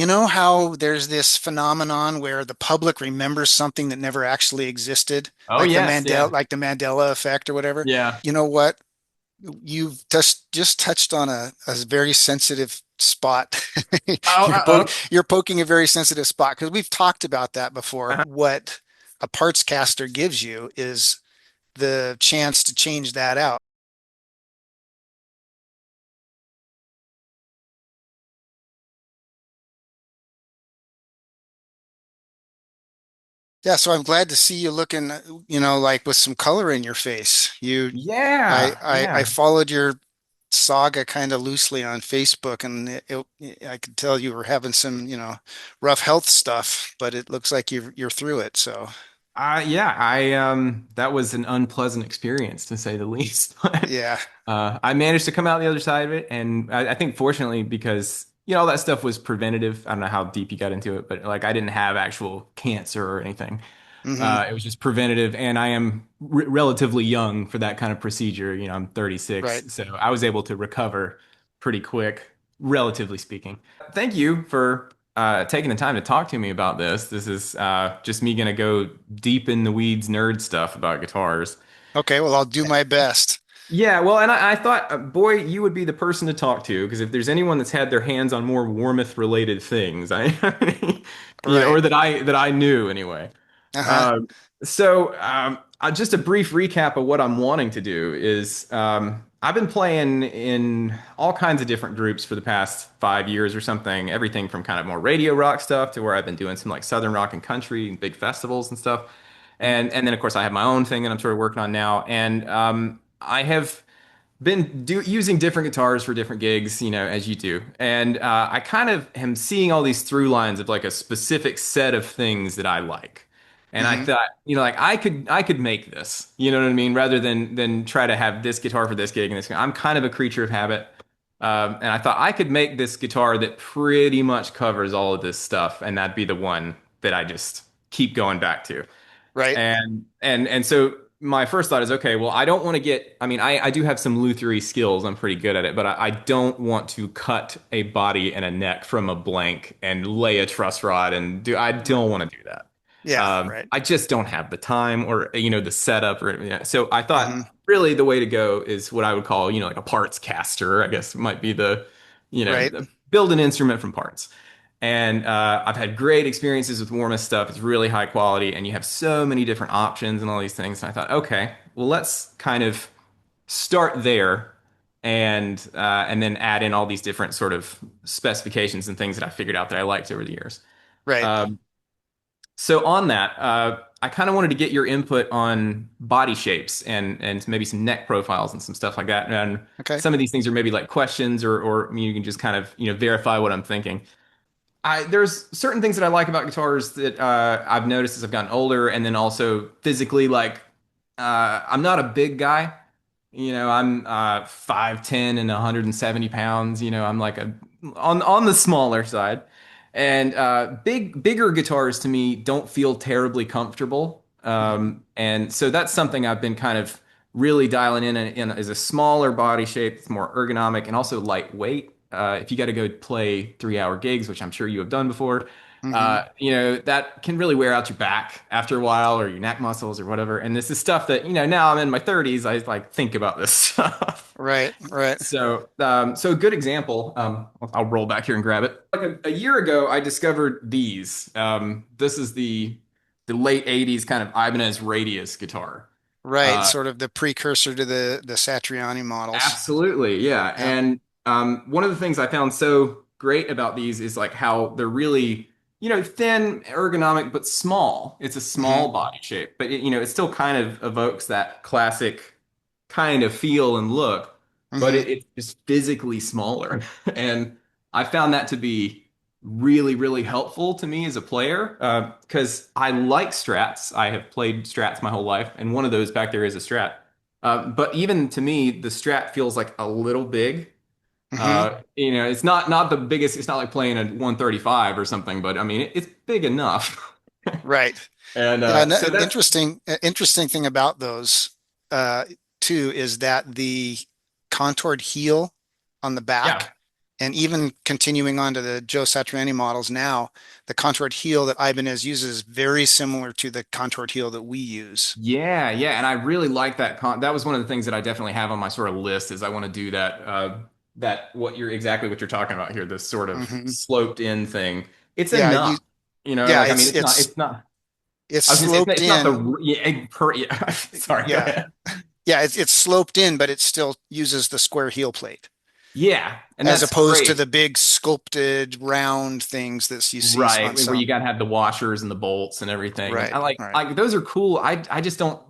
know how there's this phenomenon where the public remembers something that never actually existed, Oh yes, yeah, Like the Mandela effect or whatever? yeah. You know what? You've just touched on a very sensitive spot. Oh, You're poking a very sensitive spot because we've talked about that before. uh-huh. What a parts caster gives you is the chance to change that out. Yeah, so I'm glad to see you looking, like with some color in your face. Yeah, I yeah. followed your saga kind of loosely on Facebook, and I could tell you were having some, rough health stuff, but it looks like you're through it. So Yeah, I that was an unpleasant experience to say the least. But yeah. I managed to come out the other side of it, and I think fortunately because all that stuff was preventative. I don't know how deep you got into it, but like I didn't have actual cancer or anything. Hmm. It was just preventative, and I am relatively young for that kind of procedure. I'm Right. 36, so I was able to recover pretty quick, relatively speaking. Thank you for taking the time to talk to me about this. This is just me gonna go deep in the weeds nerd stuff about guitars. Okay, well, I'll do my best. Yeah, well, and I thought, boy, you would be the person to talk to because if there's anyone that's had their hands on more Warmoth related things, Right. or that I knew anyway. Uh-huh. Uh, just a brief recap of what I'm wanting to do is I've been playing in all kinds of different groups for the past 5 years or something. Everything from kind of more radio rock stuff to where I've been doing some like Southern rock and country and big festivals and stuff. And then of course I have my own thing that I'm sort of working on now. And I have been using different guitars for different gigs, as you do. And I kind of am seeing all these through lines of like a specific set of things that I like. And I Hmm. thought, like I could make this, you know what I mean? Rather than try to have this guitar for this gig and this. I'm kind of a creature of habit. And I thought I could make this guitar that pretty much covers all of this stuff, and that'd be the one that I just keep going back to. Right. And so my first thought is, okay, well, I don't want to get, I mean, I do have some lutherie skills. I'm pretty good at it, but I don't want to cut a body and a neck from a blank and lay a truss rod I Right. don't want to do that. Yeah, right. I just don't have the time or, the setup or, so I Hmm. thought really the way to go is what I would call, like a parts caster, I guess might be Right. build an instrument from parts. And I've had great experiences with Warmest stuff. It's really high quality, and you have so many different options and all these things. And I thought, okay, well, let's kind of start there, and then add in all these different sort of specifications and things that I figured out that I liked over the years. Right. Um, so on that, I kind of wanted to get your input on body shapes and maybe some neck profiles and some stuff like that. And Okay. some of these things are maybe like questions, or you can just kind of verify what I'm thinking. There's certain things that I like about guitars that I've noticed as I've gotten older, and then also physically, like I'm not a big guy. I'm 5'10" and 170 pounds. I'm like on the smaller side, and bigger guitars to me don't feel terribly comfortable. Hmm. And so that's something I've been kind of really dialing in is a smaller body shape, it's more ergonomic and also lightweight. If you got to go play 3-hour gigs, which I'm sure you have done before, Hmm. that can really wear out your back after a while or your neck muscles or whatever. And this is stuff that, now I'm in my 30s, I like think about this stuff. Right. Right. So a good example, I'll roll back here and grab it. Like a year ago, I discovered these. This is the late 80s kind of Ibanez Radius guitar. Right. Uh, Sort of the precursor to the Satriani models. Absolutely, yeah. Yeah. And one of the things I found so great about these is like how they're really, thin, ergonomic, but small. It's a Hmm. small body shape, but it still kind of evokes that classic kind of feel and look, but Hmm. it's just physically smaller. And I found that to be really, really helpful to me as a player because I like Strats. I have played Strats my whole life, and one of those back there is a Strat. But even to me, the Strat feels like a little big. Hmm. It's not the biggest. It's not like playing a 135 or something, but I mean, it's big enough. Right. And Yeah. And so that's interesting thing about those, uh, too, is that the contoured heel on the yeah, back And even continuing on to the Joe Satriani models now, the contoured heel that Ibanez uses is very similar to the contoured heel that we use. Yeah, yeah, and I really like that was one of the things that I definitely have on my sort of list is I want to do that that what you're talking about here, this sort of Hmm. sloped in thing. It's Yeah, you enough. You know, yeah, like I mean it's not it's I was gonna say sloped it's not in. the yeah, yeah, sorry, go Yeah. ahead. Yeah, it's sloped in, but it still uses the square heel plate Yeah, and as that's opposed to great. the big sculpted round things that you see Right, on where you some. got to have the washers and the bolts and everything. And Right, right, I those are cool. I just don't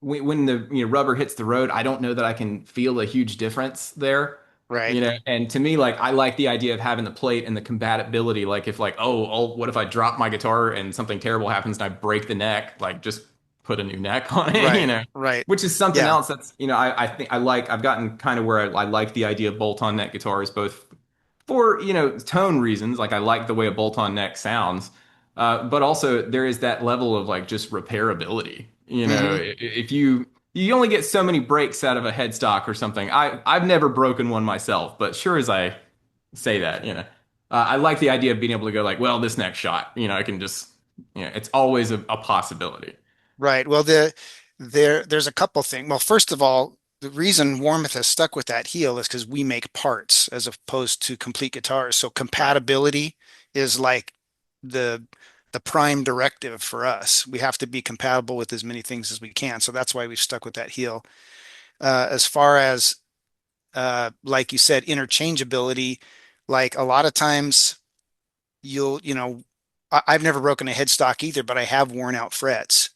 when the rubber hits the road, I don't know that I can feel a huge difference there. right, And to me, like I like the idea of having the plate and the compatibility. Like if like, what if I drop my guitar and something terrible happens and I break the neck? Like just put a new neck on it, right, right. Which is something Yeah. else that's, I think I've gotten kind of where I like the idea of bolt-on neck guitars, both for tone reasons, like I like the way a bolt-on neck sounds, but also there is that level of like just repairability. Hmm. If you only get so many breaks out of a headstock or something. I've never broken one myself, but sure as I say that, I like the idea of being able to go like, well, this next shot, I can just, it's always a possibility. Right. Well, there's a couple things. Well, first of all, the reason Warmoth has stuck with that heel is because we make parts as opposed to complete guitars. So Right. compatibility is like the the prime directive for us. We have to be compatible with as many things as we can. So that's why we've stuck with that heel. As far as like you said, interchangeability, like a lot of times I've never broken a headstock either, but I have worn out frets.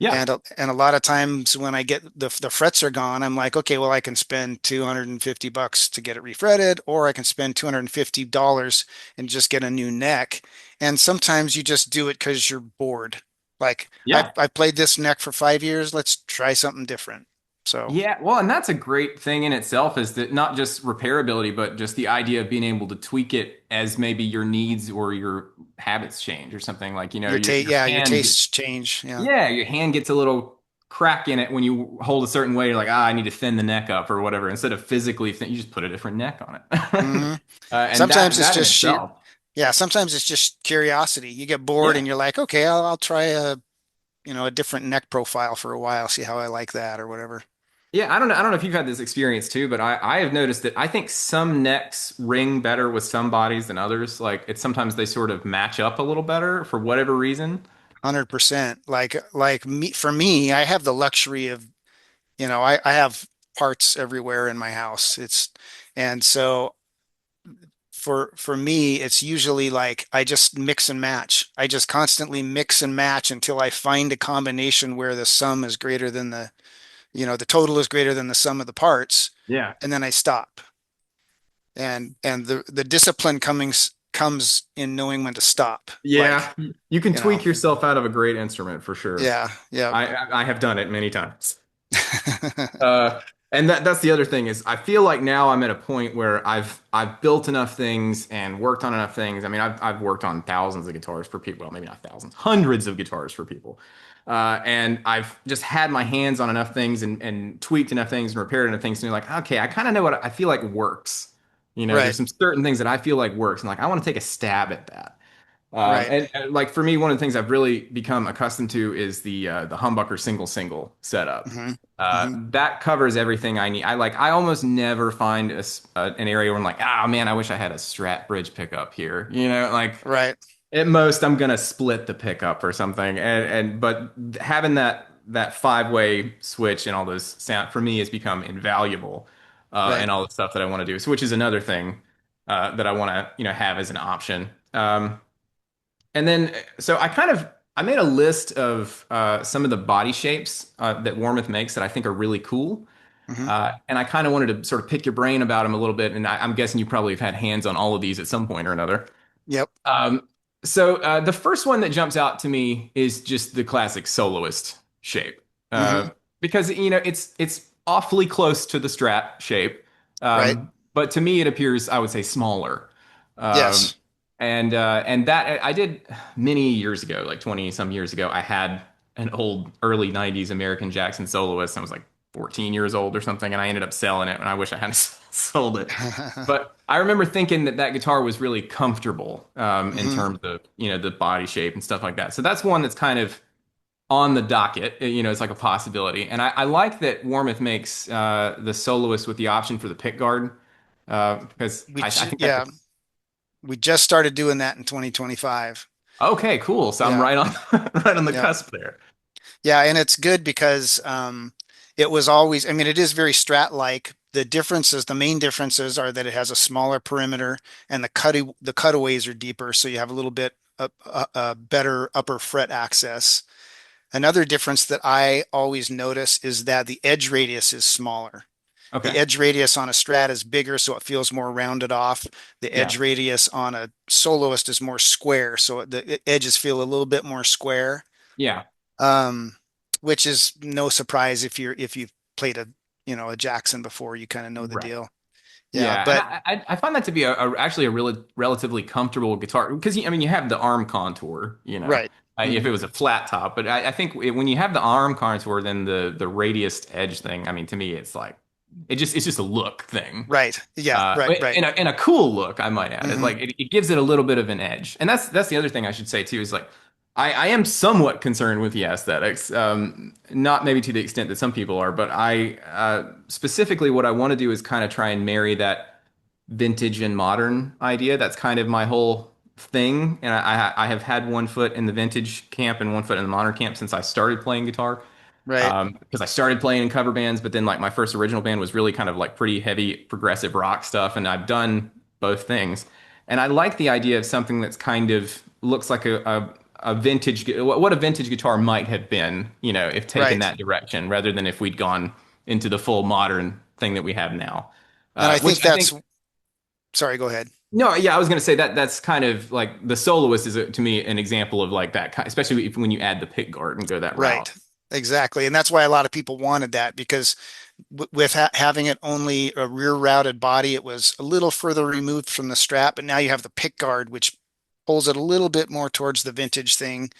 Yeah. And a lot of times when I get the frets are gone, I'm like, okay, well, I can spend $250 to get it refretted, or I can spend $250 and just get a new neck. And sometimes you just do it because you're bored. Like Yeah. I've played this neck for 5 years. Let's try something different. So Yeah, well, and that's a great thing in itself is that not just repairability, but just the idea of being able to tweak it as maybe your needs or your habits change or something like, your tastes change. Yeah. your hand gets a little crack in it when you hold a certain way. You're like, I need to thin the neck up or whatever. Instead of physically thin, you just put a different neck on it. Hmm. And Sometimes it's that in just sheer. itself. Yeah. Sometimes it's just curiosity. You get bored Yeah. and you're like, okay, I'll try a different neck profile for a while, see how I like that or whatever. Yeah, I don't know if you've had this experience too, but I have noticed that I think some necks ring better with some bodies than others. Like it's sometimes they sort of match up a little better for whatever reason. 100%. Like me for me, I have the luxury of, I have parts everywhere in my house. And so for me, it's usually like I just mix and match. I just constantly mix and match until I find a combination where the sum is greater than the total is greater than the sum of the parts, Yeah. and then I stop. And the discipline comes in knowing when to stop. Yeah, Like, you can you know, tweak yourself out of a great instrument for sure. yeah, yeah. I have done it many times. Uh, and that's the other thing is I feel like now I'm at a point where I've built enough things and worked on enough things. I mean, I've worked on thousands of guitars for people. Well, maybe not thousands, hundreds of guitars for people. And I've just had my hands on enough things and tweaked enough things and repaired enough things. And you're like, okay, I kind of know what I feel like works. There's Right, some certain things that I feel like works, and like I want to take a stab at that. right. And like for me, one of the things I've really become accustomed to is the humbucker single setup. Hmm. Hmm. That covers everything I need. I almost never find an area where I'm like, ah man, I wish I had a Strat bridge pickup here. Like Right, at most I'm gonna split the pickup or something. But having that five-way switch and all those sound for me has become invaluable. right. And all the stuff that I want to do. So which is another thing that I want to have as an option. And then, so I made a list of some of the body shapes that Warmoth makes that I think are really cool. Hmm. And I kind of wanted to sort of pick your brain about them a little bit. And I'm guessing you probably have had hands on all of these at some point or another. Yep. So the first one that jumps out to me is just the classic soloist shape, Hmm. because it's awfully close to the Strat shape, Right. but to me it appears I would say smaller, um, Yes. and that I did many years ago, like 20 some years ago. I had an old early '90s American Jackson soloist, and I was like 14 years old or something, and I ended up selling it, and I wish I hadn't sold it. But I remember thinking that that guitar was really comfortable in Hmm. terms of, the body shape and stuff like that. So that's one that's kind of on the docket. It's like a possibility. And I like that Warmoth makes the Soloist with the option for the pick guard because I think that's Yeah, we just started doing that in 2025. okay, cool. So I'm Yeah, right on right on the yeah. cusp there. Yeah, and it's good because it was always, I mean, it is very Strat-like. The main differences are that it has a smaller perimeter and the cutaways are deeper, so you have a little bit better upper fret access. Another difference that I always notice is that the edge radius is smaller. The Okay. edge radius on a Strat is bigger, so it feels more rounded off. The edge Yeah. radius on a Soloist is more square, so the edges feel a little bit more square. Yeah. um, which is no surprise if you've played a Jackson before, you kind of know the Right. deal. Yeah, Yeah, and but I find that to be actually a really relatively comfortable guitar because I mean you have the arm contour, right. if Hmm. it was a flat top, but I think when you have the arm contour, then the radius edge thing, I mean to me it's like it's just a look thing, Right. Yeah, right. in a cool look, I might add. It's Hmm. like it gives it a little bit of an edge, and that's the other thing I should say too is like I am somewhat concerned with the aesthetics, not maybe to the extent that some people are, but I specifically what I want to do is kind of try and marry that vintage and modern idea. That's kind of my whole thing, and I have had one foot in the vintage camp and one foot in the modern camp since I started playing guitar. Right. Because I started playing in cover bands, but then like my first original band was really kind of like pretty heavy progressive rock stuff, and I've done both things. And I like the idea of something that's kind of looks like a vintage, what a vintage guitar might have been, if taken Right. that direction, rather than if we'd gone into the full modern thing that we have now. And I Which think I that's, think, sorry, go ahead. no, yeah, I was going to say that that's kind of like the Soloist is to me an example of like that, especially when you add the pick guard and go that route. Right. Exactly. And that's why a lot of people wanted that because with having it only a rear routed body, it was a little further removed from the Strat, but now you have the pick guard, which pulls it a little bit more towards the vintage thing.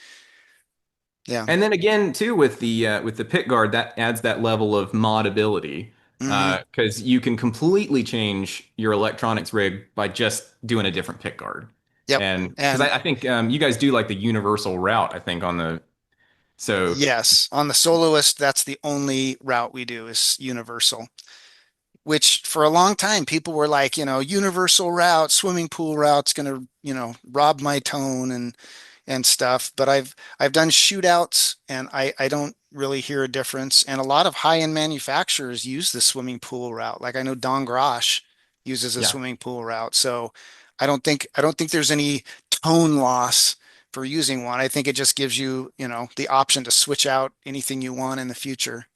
Yeah. And then again, too, with the pick guard, that adds that level of modability Hmm. because you can completely change your electronics rig by just doing a different pick guard. Yep. And because And I think you guys do like the universal route, I think on the so yes, on the Soloist, that's the only route we do is universal, which for a long time people were like, universal route, swimming pool route's gonna, rob my tone and stuff. But I've done shootouts and I don't really hear a difference. And a lot of high-end manufacturers use the swimming pool route. Like I know Don Grosh uses a yeah. swimming pool route. So I don't think there's any tone loss for using one. I think it just gives you, the option to switch out anything you want in the future.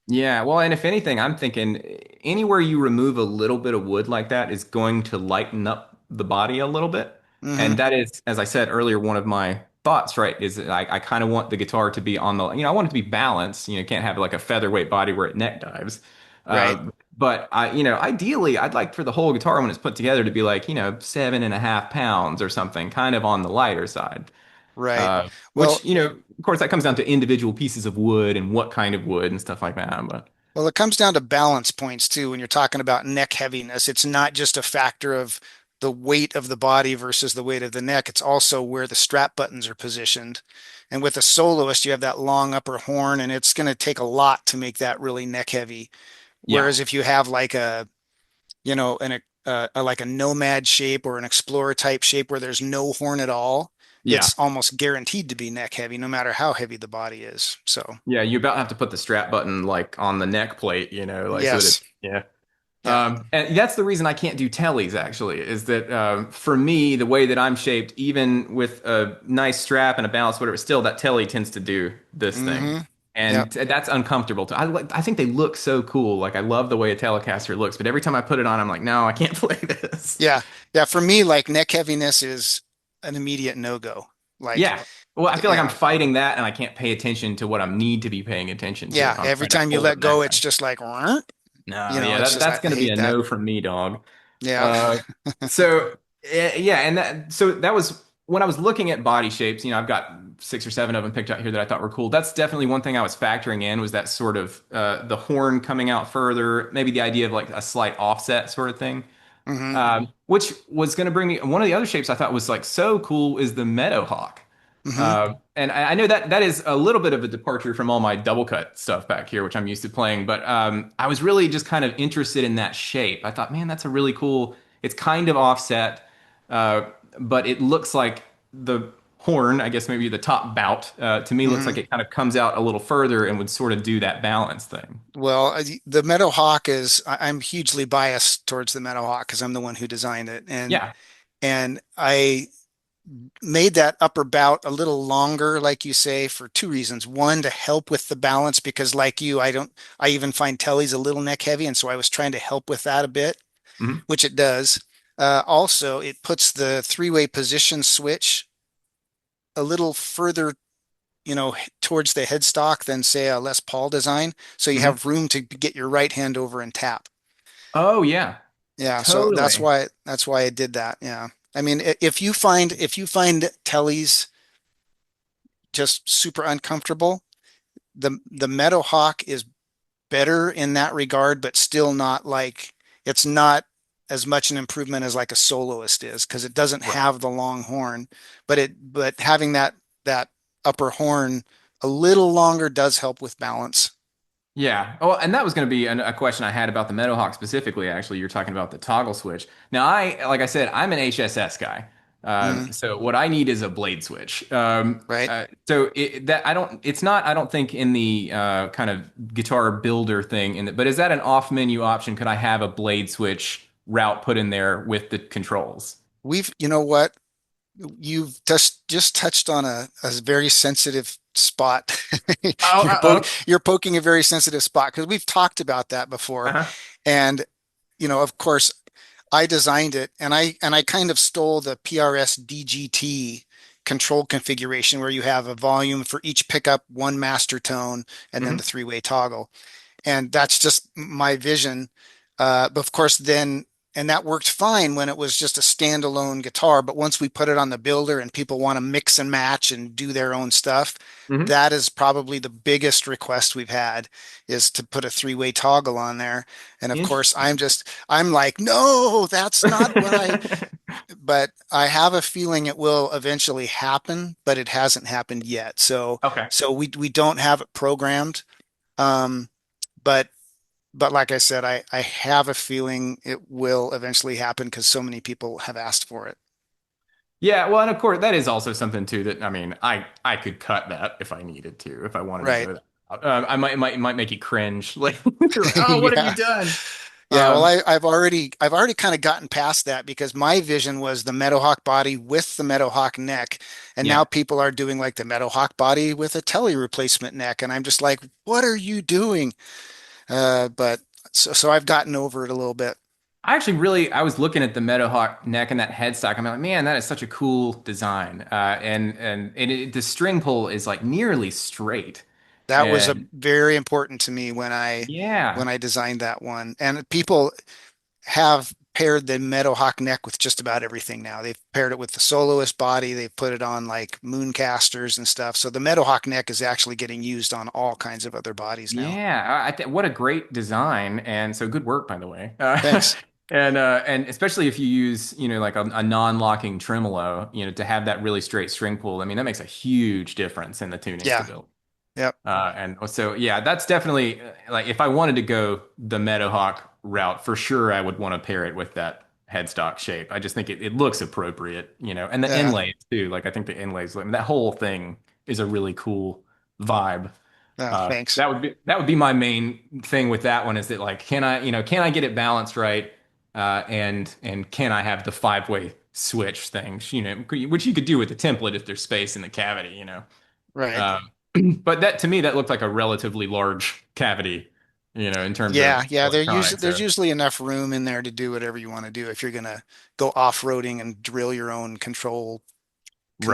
Yeah, well, and if anything, I'm thinking anywhere you remove a little bit of wood like that is going to lighten up the body a little bit. And Hmm. that is, as I said earlier, one of my thoughts, right? Is that I kind of want the guitar to be on the, I want it to be balanced. You can't have like a featherweight body where it neck dives. Right. But ideally, I'd like for the whole guitar when it's put together to be like, 7.5 pounds or something, kind of on the lighter side. Right. Which, Well, of course, that comes down to individual pieces of wood and what kind of wood and stuff like that. But Well, it comes down to balance points too. When you're talking about neck heaviness, it's not just a factor of the weight of the body versus the weight of the neck. It's also where the strap buttons are positioned. And with a soloist, you have that long upper horn, and it's going to take a lot to make that really neck heavy. yeah, Whereas if you have like like a nomad shape or an explorer type shape where there's no horn at all, yeah, it's almost guaranteed to be neck heavy, no matter how heavy the body is. So, yeah. You about have to put the strap button like on the neck plate, like so that yes. it's yeah. Yeah. And that's the reason I can't do tellies actually, is that for me, the way that I'm shaped, even with a nice strap and a balance, whatever, still that telly tends to do this thing. Hmm. And Yep. that's uncomfortable. I think they look so cool. Like I love the way a Telecaster looks, but every time I put it on, I'm like, no, I can't play this. Yeah. Yeah. For me, like neck heaviness is an immediate no-go. Like, Yeah. Well, I feel like I'm yeah. fighting that and I can't pay attention to what I need to be paying attention to Yeah. if I'm Every trying to time you hold let up go, neck it's time. just like, No, yeah, it's just, that's I going to be hate a that. no from me, dog. Yeah. Uh, so yeah, and that was. when I was looking at body shapes, I've got 6 or 7 of them picked out here that I thought were cool. That's definitely one thing I was factoring in was that sort of the horn coming out further, maybe the idea of like a slight offset sort of thing. Hmm. Which was going to bring me one of the other shapes I thought was like so cool is the Meadow Hawk. Hmm. And I know that that is a little bit of a departure from all my double cut stuff back here, which I'm used to playing. But I was really just kind of interested in that shape. I thought, man, that's a really cool. It's kind of offset, uh, but it looks like the horn, I guess maybe the top bout, to me looks Hmm. like it kind of comes out a little further and would sort of do that balance thing. Well, the Meadow Hawk is, I'm hugely biased towards the Meadow Hawk because I'm the one who designed it. Yeah. And I made that upper bout a little longer, like you say, for two reasons. One, to help with the balance, because like you, I even find Telly's a little neck heavy. And so I was trying to help with that a bit, Mhm. which it does. Also, it puts the three-way position switch a little further, towards the headstock than say a Les Paul design. So you Mhm. have room to get your right hand over and tap. Oh yeah, Yeah, so totally. that's why I did that. Yeah. I mean, if you find Telly's just super uncomfortable, the Meadow Hawk is better in that regard, but still not like it's not as much an improvement as like a Soloist is because it doesn't Right. have the long horn, but having that upper horn a little longer does help with balance. Yeah. Oh, and that was going to be a question I had about the Meadowhawk specifically. Actually, you're talking about the toggle switch. Now, like I said, I'm an HSS guy. Mm, So what I need is a blade switch. right. So that I don't. It's not. I don't think in the kind of guitar builder thing. But is that an off menu option? Could I have a blade switch route put in there with the controls? You know what? You've just touched on a very sensitive spot. Oh, You're poking a very sensitive spot because we've talked about that before. uh-huh. And of course, I designed it and I kind of stole the PRS DGT control configuration where you have a volume for each pickup, one master tone, and then the Hmm. three-way toggle. And that's just my vision. But of course, and that worked fine when it was just a standalone guitar. But once we put it on the builder and people want to mix and match and do their own stuff, Hmm. that is probably the biggest request we've had is to put a three-way toggle on there. And of course, Interesting. I'm like, no, that's not what but I have a feeling it will eventually happen, but it hasn't happened yet. Okay. So we don't have it programmed. Um, but like I said, I have a feeling it will eventually happen because so many people have asked for it. Yeah, well, and of course, that is also something too that I mean, I could cut that if I needed to, if I wanted to Right. go that. I might make you cringe, like you're like, oh, what have you Yeah. done? Yeah. Well, Um, I've already kind of gotten past that because my vision was the Meadowhawk body with the Meadowhawk neck. And now yeah, people are doing like the Meadowhawk body with a Telly replacement neck. And I'm just like, what are you doing? But so I've gotten over it a little bit. I actually really I was looking at the Meadow Hawk neck and that headstock. I'm like, man, that is such a cool design. The string pull is like nearly straight, That was a and very important to me yeah, when I designed that one. And people have paired the Meadowhawk neck with just about everything now. They've paired it with the Soloist body. They've put it on like Mooncasters and stuff. So the Meadowhawk neck is actually getting used on all kinds of other bodies now. yeah, what a great design, and so good work, by the way. Thanks. And especially if you use, like a non-locking tremolo, to have that really straight string pull. I mean, that makes a huge difference in the tuning Yeah. stability. Yep. And so, yeah, that's definitely like if I wanted to go the Meadowhawk route, for sure, I would want to pair it with that headstock shape. I just think it looks appropriate, and the Yeah. inlays too. Like I think the inlays, I mean, that whole thing is a really cool vibe. Thanks. That would be my main thing with that one is that like can I get it balanced right, and can I have the 5-way switch things, which you could do with the template if there's space in the cavity, Right. um, but that to me that looked like a relatively large cavity, in terms Yeah. of Yeah. electronics. There's So usually enough room in there to do whatever you want to do if you're gonna go off-roading and drill your own right.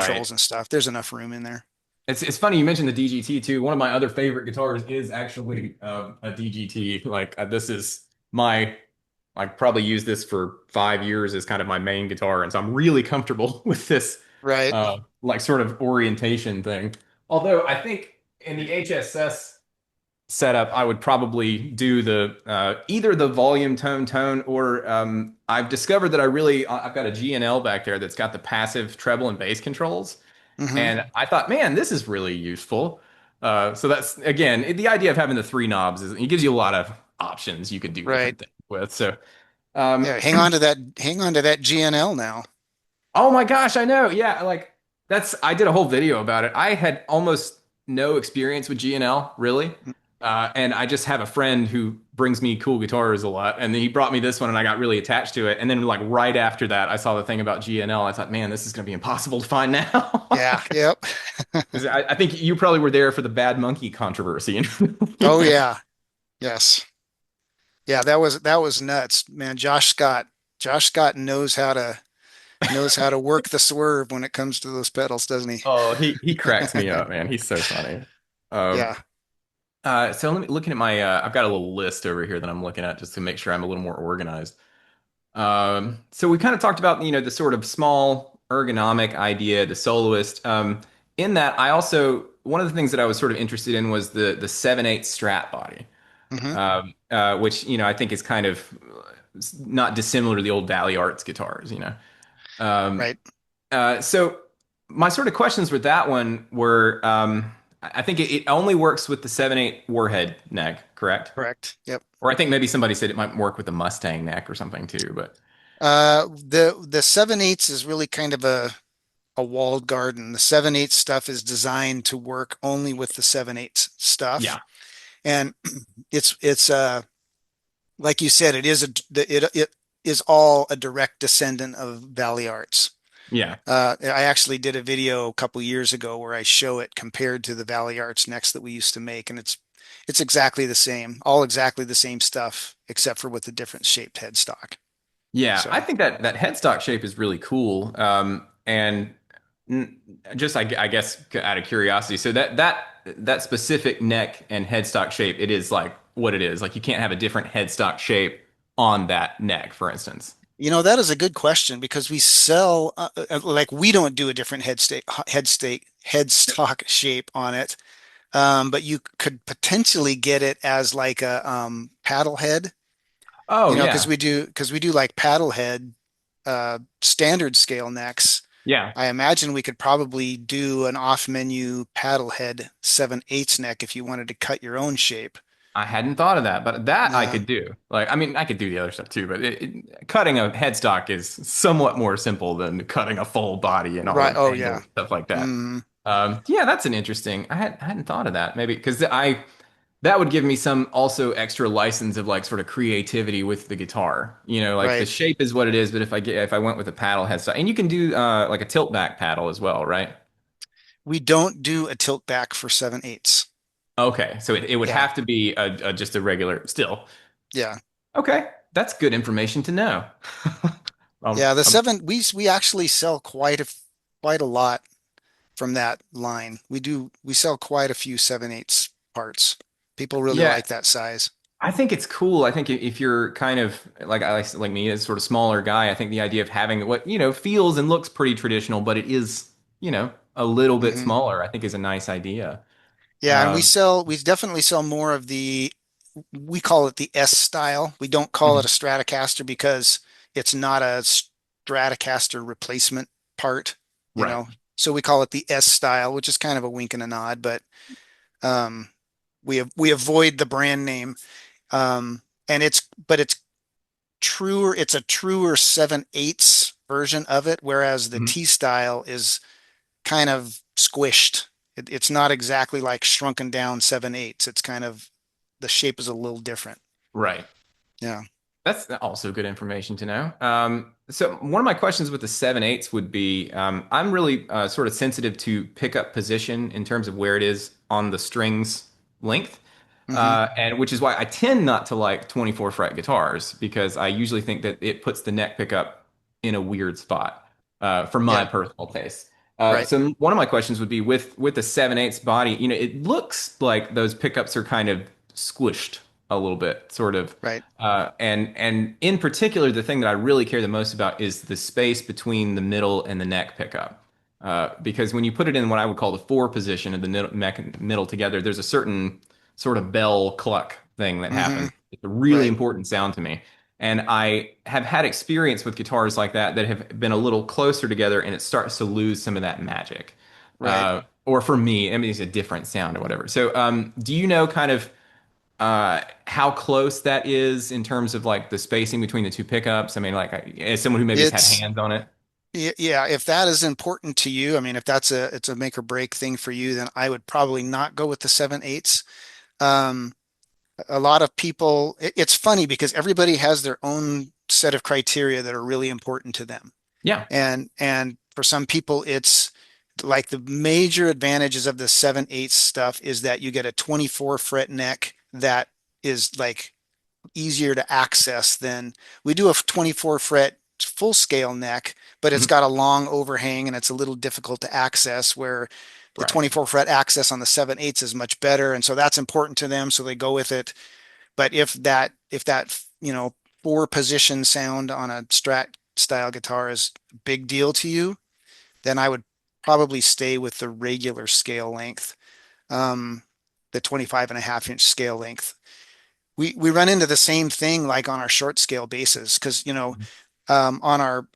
controls and stuff. There's enough room in there. It's funny you mentioned the DGT too. One of my other favorite guitars is actually a DGT. Like this is my I probably used this for 5 years as kind of my main guitar, and so I'm really comfortable with this Right. like sort of orientation thing. Although I think in the HSS setup, I would probably do the either the volume tone or I've discovered that I've got a G&L back there that's got the passive treble and bass controls, Hmm. and I thought, man, this is really useful. So that's again the idea of having the three knobs is it gives you a lot of options you could do Right. different things with. So um, Yeah. Hang on to that. Hang on to that GNL now. oh my gosh, I know. Yeah, like I did a whole video about it. I had almost no experience with G&L, really. And I just have a friend who brings me cool guitars a lot. And he brought me this one and I got really attached to it. And then like right after that, I saw the thing about G&L. I thought, man, this is going to be impossible to find now. Yeah. Yep. 'Cause I think you probably were there for the Bad Monkey controversy. Oh yeah. Yes. Yeah. That was nuts, man. Josh Scott knows how to work the swerve when it comes to those pedals, doesn't he? Oh, he cracks me up, man. He's so funny. Um, Yeah. so let me looking at my I've got a little list over here that I'm looking at just to make sure I'm a little more organized. So we kind of talked about, the sort of small ergonomic idea, the soloist. In that, I also one of the things that I was sort of interested in was the 7/8 Strat body, Hmm. which I think is kind of not dissimilar to the old Valley Arts guitars. Um, Right. so my sort of questions with that one were, I think it only works with the 7/8 Warhead neck, correct? Correct. Yep. Or I think maybe somebody said it might work with the Mustang neck or something too, but. The 7/8 is really kind of a walled garden. The 7/8 stuff is designed to work only with the 7/8 stuff. Yeah. And it's like you said, it is all a direct descendant of Valley Arts. Yeah. I actually did a video a couple years ago where I show it compared to the Valley Arts necks that we used to make, and it's exactly the same, all exactly the same stuff, except for with a different shaped headstock. Yeah, I So, think that headstock shape is really cool. And n- just I guess out of curiosity, so that specific neck and headstock shape, it is like what it is. Like you can't have a different headstock shape on that neck, for instance. that is a good question because we sell like we don't do a different headstock shape on it, but you could potentially get it as like a paddle head. Oh Because yeah, we do like paddle head standard scale necks. yeah. I imagine we could probably do an off menu paddle head 7/8 neck if you wanted to cut your own shape. I hadn't thought of that, but that I Yeah. could do. Like, I mean, I could do the other stuff too, but cutting a headstock is somewhat more simple than cutting a full body and all Right. the Oh angles yeah. and stuff like that. Mm, Yeah, that's an interesting. I hadn't thought of that. Maybe because I that would give me some also extra license of like sort of creativity with the guitar. Like the right. shape is what it is, but if I went with a paddle headstock, and you can do like a tilt back paddle as well, right? We don't do a tilt back for 7/8. Okay, so it would Yeah. have to be just a regular still. Yeah. Okay, that's good information to know. Um, Yeah. The um, seven we actually sell quite a lot from that line. We sell quite a few 7/8 parts. People really yeah, like that size. I think it's cool. I think if you're kind of like like me, as sort of smaller guy, I think the idea of having what feels and looks pretty traditional, but it is a little bit Hmm. smaller, I think is a nice idea. Yeah, and Um, we definitely sell more of we call it the S style. We don't call it a mhm, Stratocaster because it's not a Stratocaster replacement part, you right. know. So we call it the S style, which is kind of a wink and a nod, but um, we avoid the brand name. And it's truer. It's a truer 7/8 version of it, whereas the Mhm, T style is kind of squished. It's not exactly like shrunken down 7/8. It's kind of the shape is a little different. right. Yeah. That's also good information to know. So one of my questions with the 7/8 would be, I'm really sort of sensitive to pickup position in terms of where it is on the strings length, Hmm. and which is why I tend not to like 24 fret guitars because I usually think that it puts the neck pickup in a weird spot for my Yeah. personal taste. Right. So one of my questions would be with the 7/8 body, it looks like those pickups are kind of squished a little bit, sort of. Right. And in particular, the thing that I really care the most about is the space between the middle and the neck pickup. Because when you put it in what I would call the four position and the middle together, there's a certain sort of bell cluck thing that Hmm. happens. It's a really Right. important sound to me. And I have had experience with guitars like that that have been a little closer together and it starts to lose some of that magic. Right. Or for me, I mean, it's a different sound or whatever. So, do you know kind of how close that is in terms of like the spacing between the two pickups? I mean, like as someone who maybe has had It's hands on it. yeah, if that is important to you, I mean, if that's it's a make or break thing for you, then I would probably not go with the 7/8. Um, a lot of people, it's funny because everybody has their own set of criteria that are really important to them. Yeah. And for some people, it's like the major advantages of the 7/8 stuff is that you get a 24 fret neck that is like easier to access than we do a 24 fret full scale neck, but it's Mhm. got a long overhang and it's a little difficult to access where the Right. 24 fret access on the 7/8 is much better. And so that's important to them. So they go with it. But if that, four position sound on a Strat style guitar is a big deal to you, then I would probably stay with the regular scale length, um, the 25.5 inch scale length. We run into the same thing like on our short scale basses because on our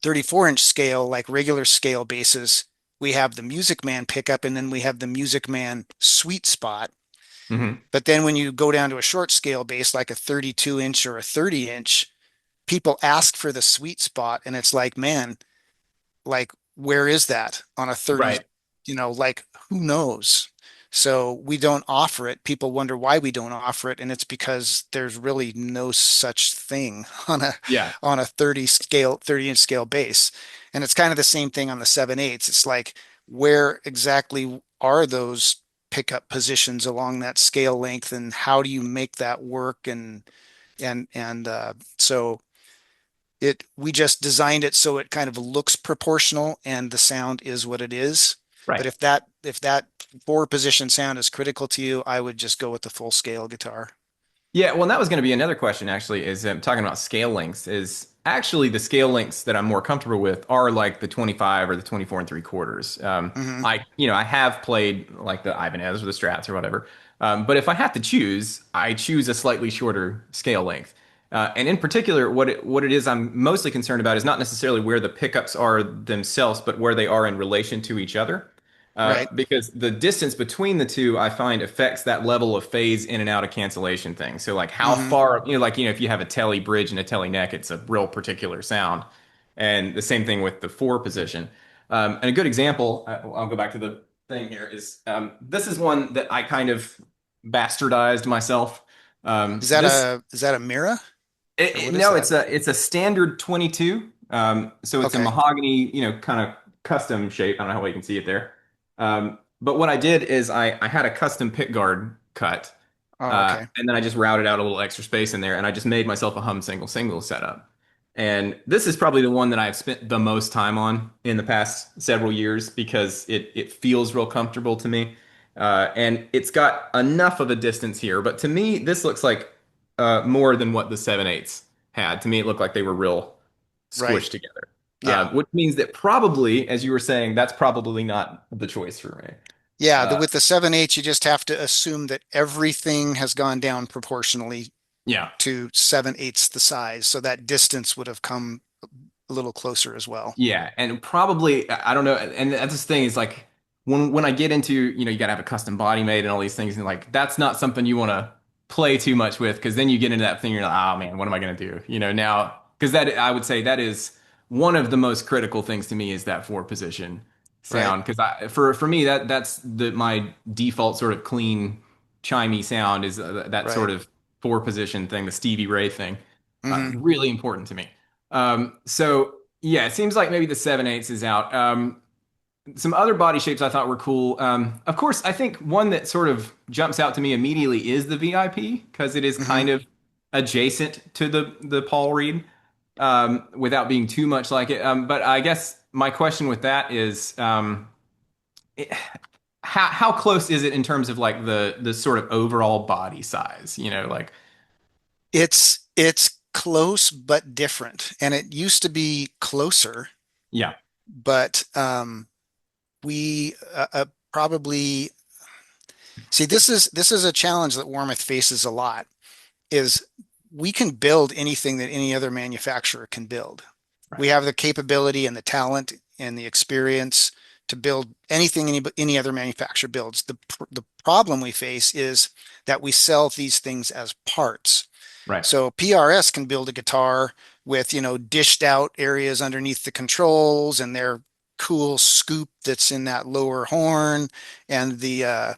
34-inch scale, like regular scale basses, we have the Music Man pickup and then we have the Music Man sweet spot. Hmm. But then when you go down to a short scale bass, like a 32-inch or a 30-inch, people ask for the sweet spot, and it's like, man, like where is that on a 30, Right. like who knows? So we don't offer it. People wonder why we don't offer it, and it's because there's really no such thing on a Yeah. 30-inch scale bass. And it's kind of the same thing on the 7/8. It's like where exactly are those pickup positions along that scale length and how do you make that work? And so we just designed it so it kind of looks proportional and the sound is what it is. But Right. if that four position sound is critical to you, I would just go with the full scale guitar. Yeah, well, that was going to be another question actually, is talking about scale lengths, is actually the scale lengths that I'm more comfortable with are like the 25 or the 24 and three quarters. Hmm. I have played like the Ibanez or the Strats or whatever. But if I have to choose, I choose a slightly shorter scale length. And in particular, what it is I'm mostly concerned about is not necessarily where the pickups are themselves, but where they are in relation to each other. Right. Because the distance between the two, I find affects that level of phase in and out of cancellation thing. So like how Hmm. far, if you have a telly bridge and a telly neck, it's a real particular sound. And the same thing with the four position. And a good example, I'll go back to the thing here, is this is one that I kind of bastardized myself. Is that This a is that a Mira or what is no, that? it's a standard 22. So it's a Okay. mahogany, kind of custom shape. I don't know how well you can see it there. But what I did is I had a custom pick guard cut, Oh, okay. and then I just routed out a little extra space in there, and I just made myself a hum single single setup. And this is probably the one that I've spent the most time on in the past several years because it feels real comfortable to me. And it's got enough of a distance here, but to me, this looks like more than what the 7/8s had. To me, it looked like they were real Right. squished together, Yeah. which means that probably, as you were saying, that's probably not the choice for me. Yeah, Uh, with the 7/8, you just have to assume that everything has gone down proportionally yeah. to 7/8 the size. So that distance would have come a little closer as well. Yeah, and probably I don't know, and that's the thing is like when I get into you got to have a custom body made and all these things, and like that's not something you want to play too much with because then you get into that thing you're like, oh man, what am I gonna do? Now because that I would say that is one of the most critical things to me is that four position Right. sound because for me that's my default sort of clean chimey sound is that Right. sort of four position thing, the Stevie Ray thing, Hmm. really important to me. So. Yeah, it seems like maybe the 7/8 is out. Some other body shapes I thought were cool. Of course, I think one that sort of jumps out to me immediately is the VIP because it is Hmm. kind of adjacent to the Paul Reed without being too much like it. But I guess my question with that is it, how close is it in terms of like the sort of overall body size? Like It's close but different. And it used to be closer. yeah. but we probably see this is a challenge that Warmoth faces a lot. Is we can build anything that any other manufacturer can build. Right. We have the capability and the talent and the experience to build anything any other manufacturer builds. The problem we face is that we sell these things as parts. Right. So PRS can build a guitar with, dished out areas underneath the controls and their cool scoop that's in that lower horn and the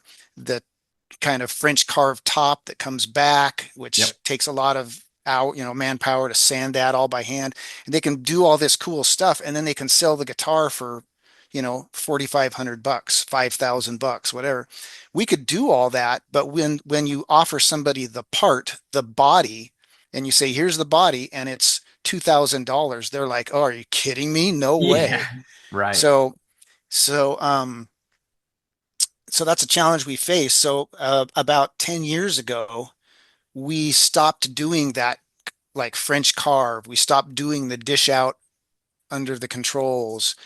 kind of French carved top that comes back, which Yep. takes a lot of manpower to sand that all by hand. And they can do all this cool stuff, and then they can sell the guitar for, $4,500, $5,000, whatever. We could do all that, but when you offer somebody the part, the body, and you say, "Here's the body," and it's $2,000, they're like, "Oh, are you kidding me? No Yeah. way." Right. So, so, um, so that's a challenge we face. So about 10 years ago, we stopped doing that like French carve. We stopped doing the dish out under the controls.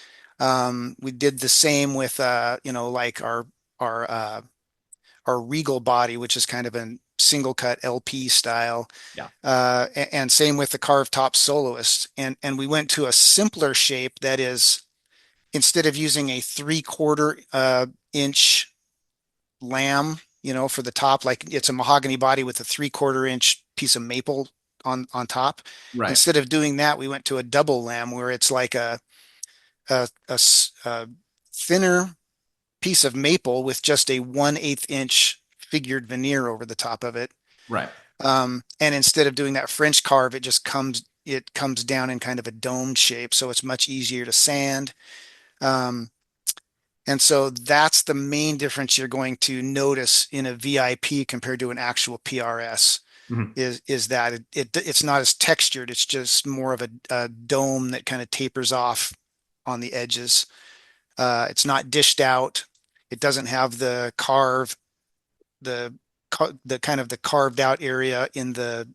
We did the same with like our our Regal body, which is kind of a single cut LP style. Yeah. And same with the carved top Soloist. And we went to a simpler shape that is instead of using a 3/4 inch lamb, for the top, like it's a mahogany body with a 3/4 inch piece of maple on top. Right. Instead of doing that, we went to a double lamb where it's like a thinner piece of maple with just a 1/8 inch figured veneer over the top of it. Right. And instead of doing that French carve, it comes down in kind of a domed shape, so it's much easier to sand. Um, And so that's the main difference you're going to notice in a VIP compared to an actual PRS Mhm. is that it's not as textured. It's just more of a dome that kind of tapers off on the edges. It's not dished out. It doesn't have the the kind of the carved out area in the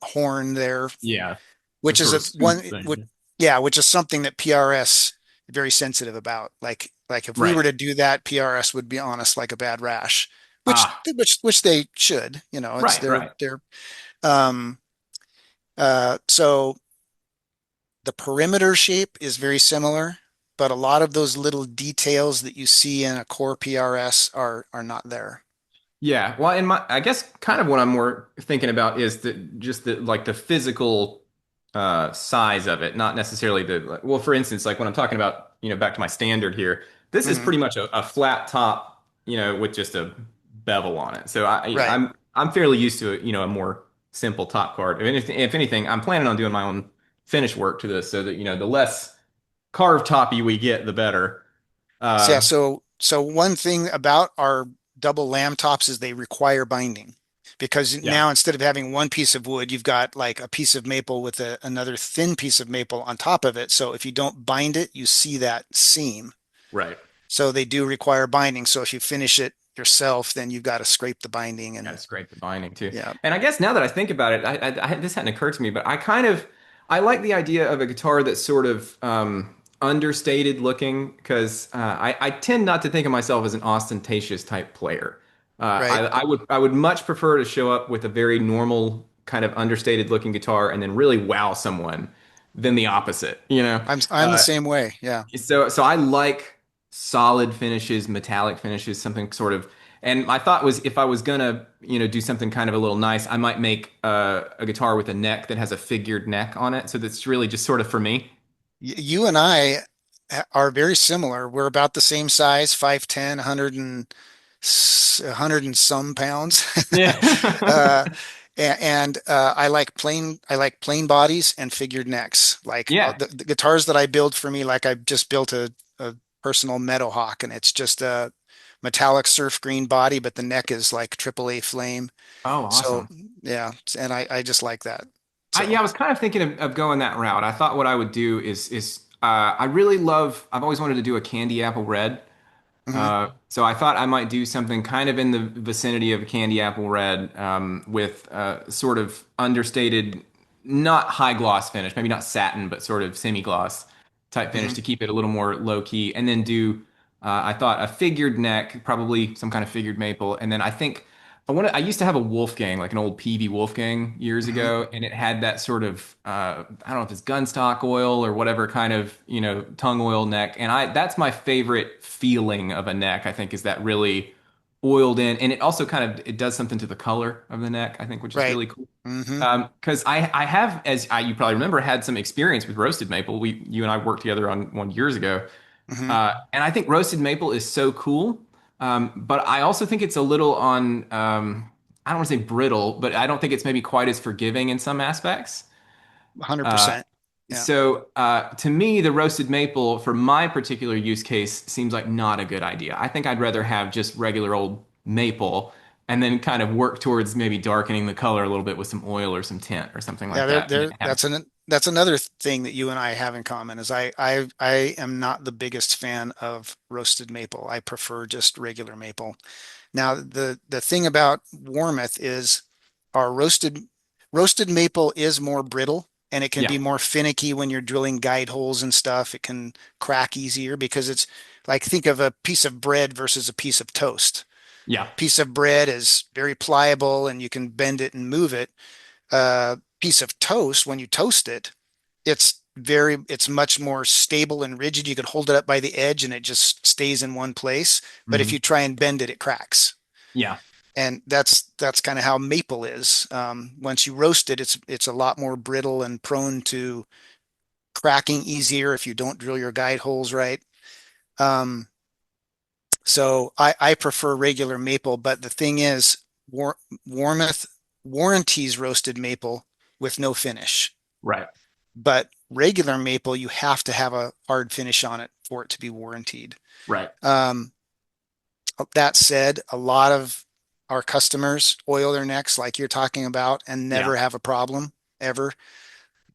horn there, Yeah. The which is sort a of one, scoop thing. which, yeah, which is something that PRS is very sensitive about. Like if we Right. were to do that, PRS would be on us like a bad rash, which Ah, which they should. It's right, their right. their um so the perimeter shape is very similar, but a lot of those little details that you see in a core PRS are not there. Yeah. Well, I guess kind of what I'm more thinking about is the physical size of it, not necessarily well, for instance, like when I'm talking about, back to my standard here, this is Hmm. pretty much a flat top, with just a bevel on it. So Right. I'm fairly used to, a more simple top card. And if anything, I'm planning on doing my own finish work to this so that, the less carved toppy we get, the better. So yeah, Uh, so one thing about our double lamb tops is they require binding because yeah, now instead of having one piece of wood, you've got like a piece of maple with another thin piece of maple on top of it. So if you don't bind it, you see that seam. right. So they do require binding. So if you finish it yourself, then you've got to scrape the binding Got to and scrape the binding too. yeah, And I guess now that I think about it, this hadn't occurred to me, but I like the idea of a guitar that's sort of understated looking because I tend not to think of myself as an ostentatious type player. right. I would much prefer to show up with a very normal kind of understated looking guitar and then really wow someone than the opposite, I'm the Uh, same way. Yeah. so I like solid finishes, metallic finishes, something sort of. And my thought was if I was gonna, do something kind of a little nice, I might make a guitar with a neck that has a figured neck on it. So that's really just sort of for me. You and I are very similar. We're about the same size, 5'10", 100 and some pounds. Yeah. Uh, and I like plain bodies and figured necks. Like Yeah. the guitars that I build for me, like I just built a personal Meadow Hawk, and it's just a metallic surf green body, but the neck is like AAA flame. Oh, So awesome. yeah, and I just like that. Yeah, So I was kind of thinking of going that route. I thought what I would do is I really love. I've always wanted to do a candy apple red. mhm. So I thought I might do something kind of in the vicinity of a candy apple red with sort of understated, not high gloss finish, maybe not satin, but sort of semi gloss. type finish Hmm. to keep it a little more low key, and then do I thought a figured neck, probably some kind of figured maple, and then I think I used to have a Wolfgang, like an old PV Wolfgang years Hmm. ago, and it had that sort of I don't know if it's gunstock oil or whatever kind of tongue oil neck, and I that's my favorite feeling of a neck. I think is that really oiled in, and it also kind of it does something to the color of the neck. I think, which is Right. really cool. Hmm. Because I have, you probably remember, had some experience with roasted maple. You and I worked together on one years ago, Hmm. and I think roasted maple is so cool. But I also think it's a little on, I don't want to say brittle, but I don't think it's maybe quite as forgiving in some aspects. Uh, 100%. Yeah. so to me, the roasted maple for my particular use case seems like not a good idea. I think I'd rather have just regular old maple and then kind of work towards maybe darkening the color a little bit with some oil or some tint or something Yeah, like that. And then have, that's another thing that you and I have in common is I am not the biggest fan of roasted maple. I prefer just regular maple. Now, the thing about Warmoth is our roasted maple is more brittle and it can yeah, be more finicky when you're drilling guide holes and stuff. It can crack easier because it's like think of a piece of bread versus a piece of toast. yeah, Piece of bread is very pliable and you can bend it and move it. A piece of toast, when you toast it, it's much more stable and rigid. You can hold it up by the edge and it just stays in one place. But if hmm, you try and bend it, it cracks. yeah, And that's kind of how maple is. Once you roast it, it's a lot more brittle and prone to cracking easier if you don't drill your guide holes right. Um, so I prefer regular maple, but the thing is, War, Warmoth warranties roasted maple with no finish. right, But regular maple, you have to have a hard finish on it for it to be warranted. right, Um, that said, a lot of our customers oil their necks like you're talking about and yeah. never have a problem ever.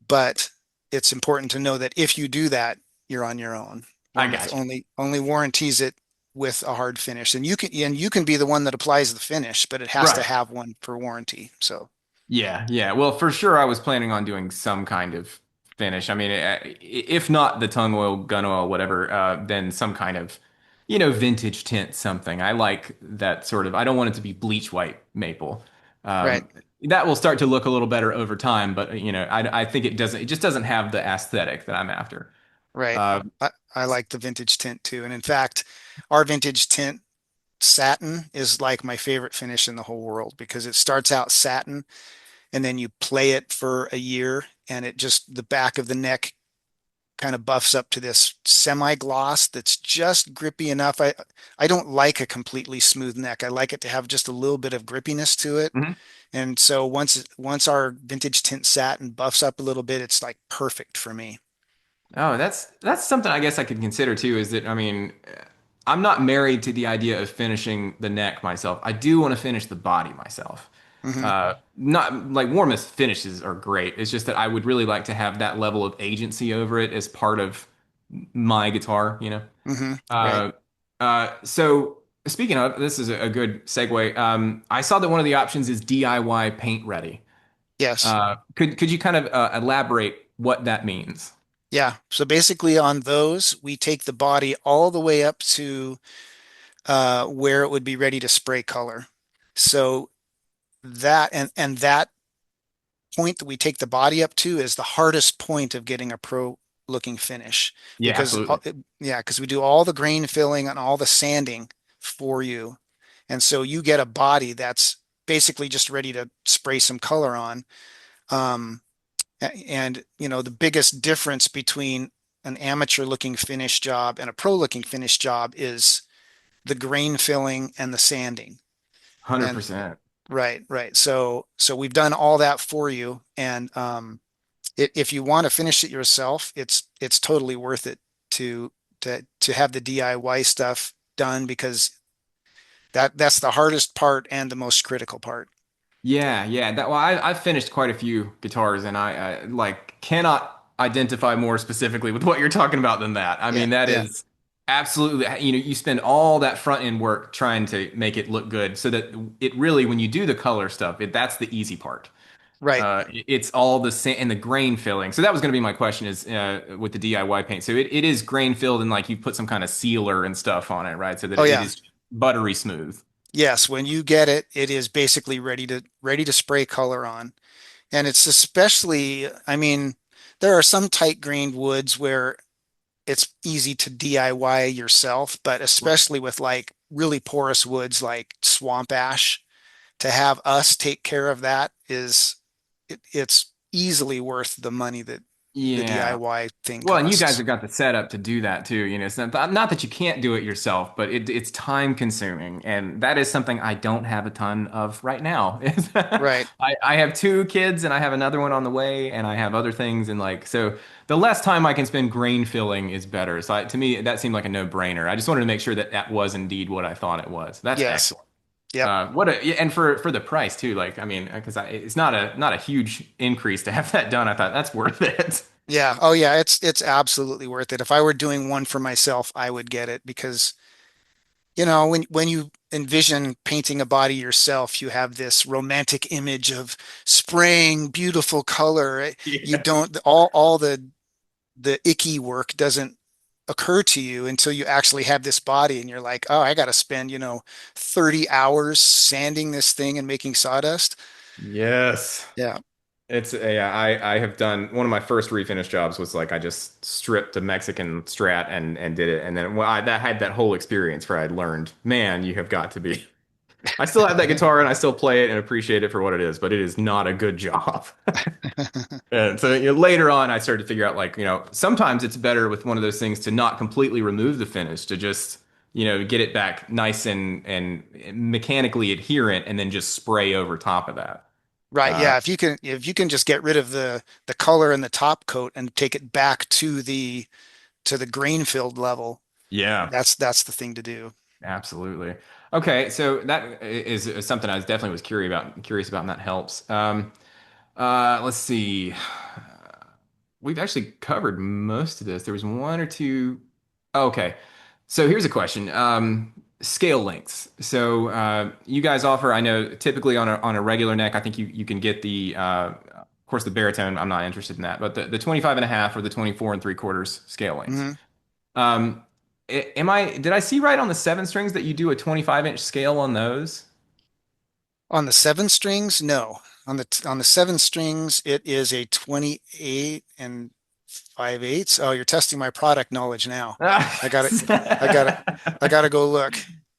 But it's important to know that if you do that, you're on your own. I Warmoth got you. only warranties it with a hard finish, and you can be the one that applies the finish, but it has to Right. have one for warranty. So Yeah, yeah. Well, for sure, I was planning on doing some kind of finish. I mean, if not the tongue oil, gun oil, whatever, then some kind of, vintage tint, something. I like that sort of. I don't want it to be bleach white maple. right, That will start to look a little better over time, but I think it doesn't. It just doesn't have the aesthetic that I'm after. right. Uh, I like the vintage tint too, and in fact, our vintage tint satin is like my favorite finish in the whole world because it starts out satin and then you play it for a year and it just the back of the neck kind of buffs up to this semi-gloss that's just grippy enough. I don't like a completely smooth neck. I like it to have just a little bit of grippiness to it. mhm. And so once our vintage tint satin buffs up a little bit, it's like perfect for me. Oh, that's something I guess I could consider too. Is that I mean, I'm not married to the idea of finishing the neck myself. I do want to finish the body myself. Hmm. Not like warmest finishes are great. It's just that I would really like to have that level of agency over it as part of my guitar. Hmm. Right. Uh, so speaking of, this is a good segue. I saw that one of the options is DIY paint ready. Yes. Could you kind of elaborate what that means? Yeah. So basically on those, we take the body all the way up to where it would be ready to spray color. So that that point that we take the body up to is the hardest point of getting a pro looking finish Yeah, because absolutely. yeah, because we do all the grain filling and all the sanding for you. And so you get a body that's basically just ready to spray some color on. Um, and the biggest difference between an amateur looking finish job and a pro looking finish job is the grain filling and the sanding. And 100%. right, right. So we've done all that for you, and if you want to finish it yourself, it's totally worth it to have the DIY stuff done because that's the hardest part and the most critical part. Yeah, yeah. I've finished quite a few guitars, and I like cannot identify more specifically with what you're talking about than that. I Yeah, mean, that yeah, is absolutely, you spend all that front end work trying to make it look good, so that it really, when you do the color stuff, that's the easy part. Right. It's all the same and the grain filling. So that was going to be my question is with the DIY paint. So it is grain filled and like you put some kind of sealer and stuff on it, right? So that Oh it yeah. is buttery smooth. Yes, when you get it, it is basically ready to spray color on. And it's especially, I mean, there are some tight grained woods where it's easy to DIY yourself, but Right. especially with like really porous woods like swamp ash, to have us take care of that it's easily worth the money that the Yeah. DIY thing Well, and you guys costs. have got the setup to do that too. You know, it's not that you can't do it yourself, but it's time consuming. And that is something I don't have a ton of right now. Right. I have two kids and I have another one on the way and I have other things. And like, so the less time I can spend grain filling is better. So to me, that seemed like a no-brainer. I just wanted to make sure that that was indeed what I thought it was. That's Yes. excellent. Yep. What a, yeah, and for the price too. Like, I mean, because it's not a huge increase to have that done. I thought that's worth it. Yeah. Oh yeah, it's absolutely worth it. If I were doing one for myself, I would get it because when you envision painting a body yourself, you have this romantic image of spraying beautiful color. You Yeah. don't all the icky work doesn't occur to you until you actually have this body and you're like, oh, I got to spend, 30 hours sanding this thing and making sawdust. Yes. Yeah. It's yeah, I have done one of my first refinish jobs was like I just stripped a Mexican Strat and did it and then well, that had that whole experience where I'd learned, man, you have got to be. I still have that guitar and I still play it and appreciate it for what it is, but it is not a good job. And so later on, I started to figure out like sometimes it's better with one of those things to not completely remove the finish to just get it back nice and mechanically adherent and then just spray over top of that. Right. Uh, Yeah. If you can just get rid of the color in the top coat and take it back to the grain filled level, yeah. that's the thing to do. Absolutely. Okay, so that is something I was definitely was curious about, and that helps. Let's see. We've actually covered most of this. There was one or two. Okay, so here's a question. Scale lengths. So you guys offer, I know, typically on a regular neck, I think you can get of course, the baritone. I'm not interested in that, but the 25 and a half or the 24 and three quarters scale lengths. Mhm. Um, did I see right on the seven strings that you do a 25-inch scale on those? On the seven strings, no. On the seven strings, it is a 28 and 5/8. Oh, you're testing my product knowledge now. I got it. I got it. I got to go look.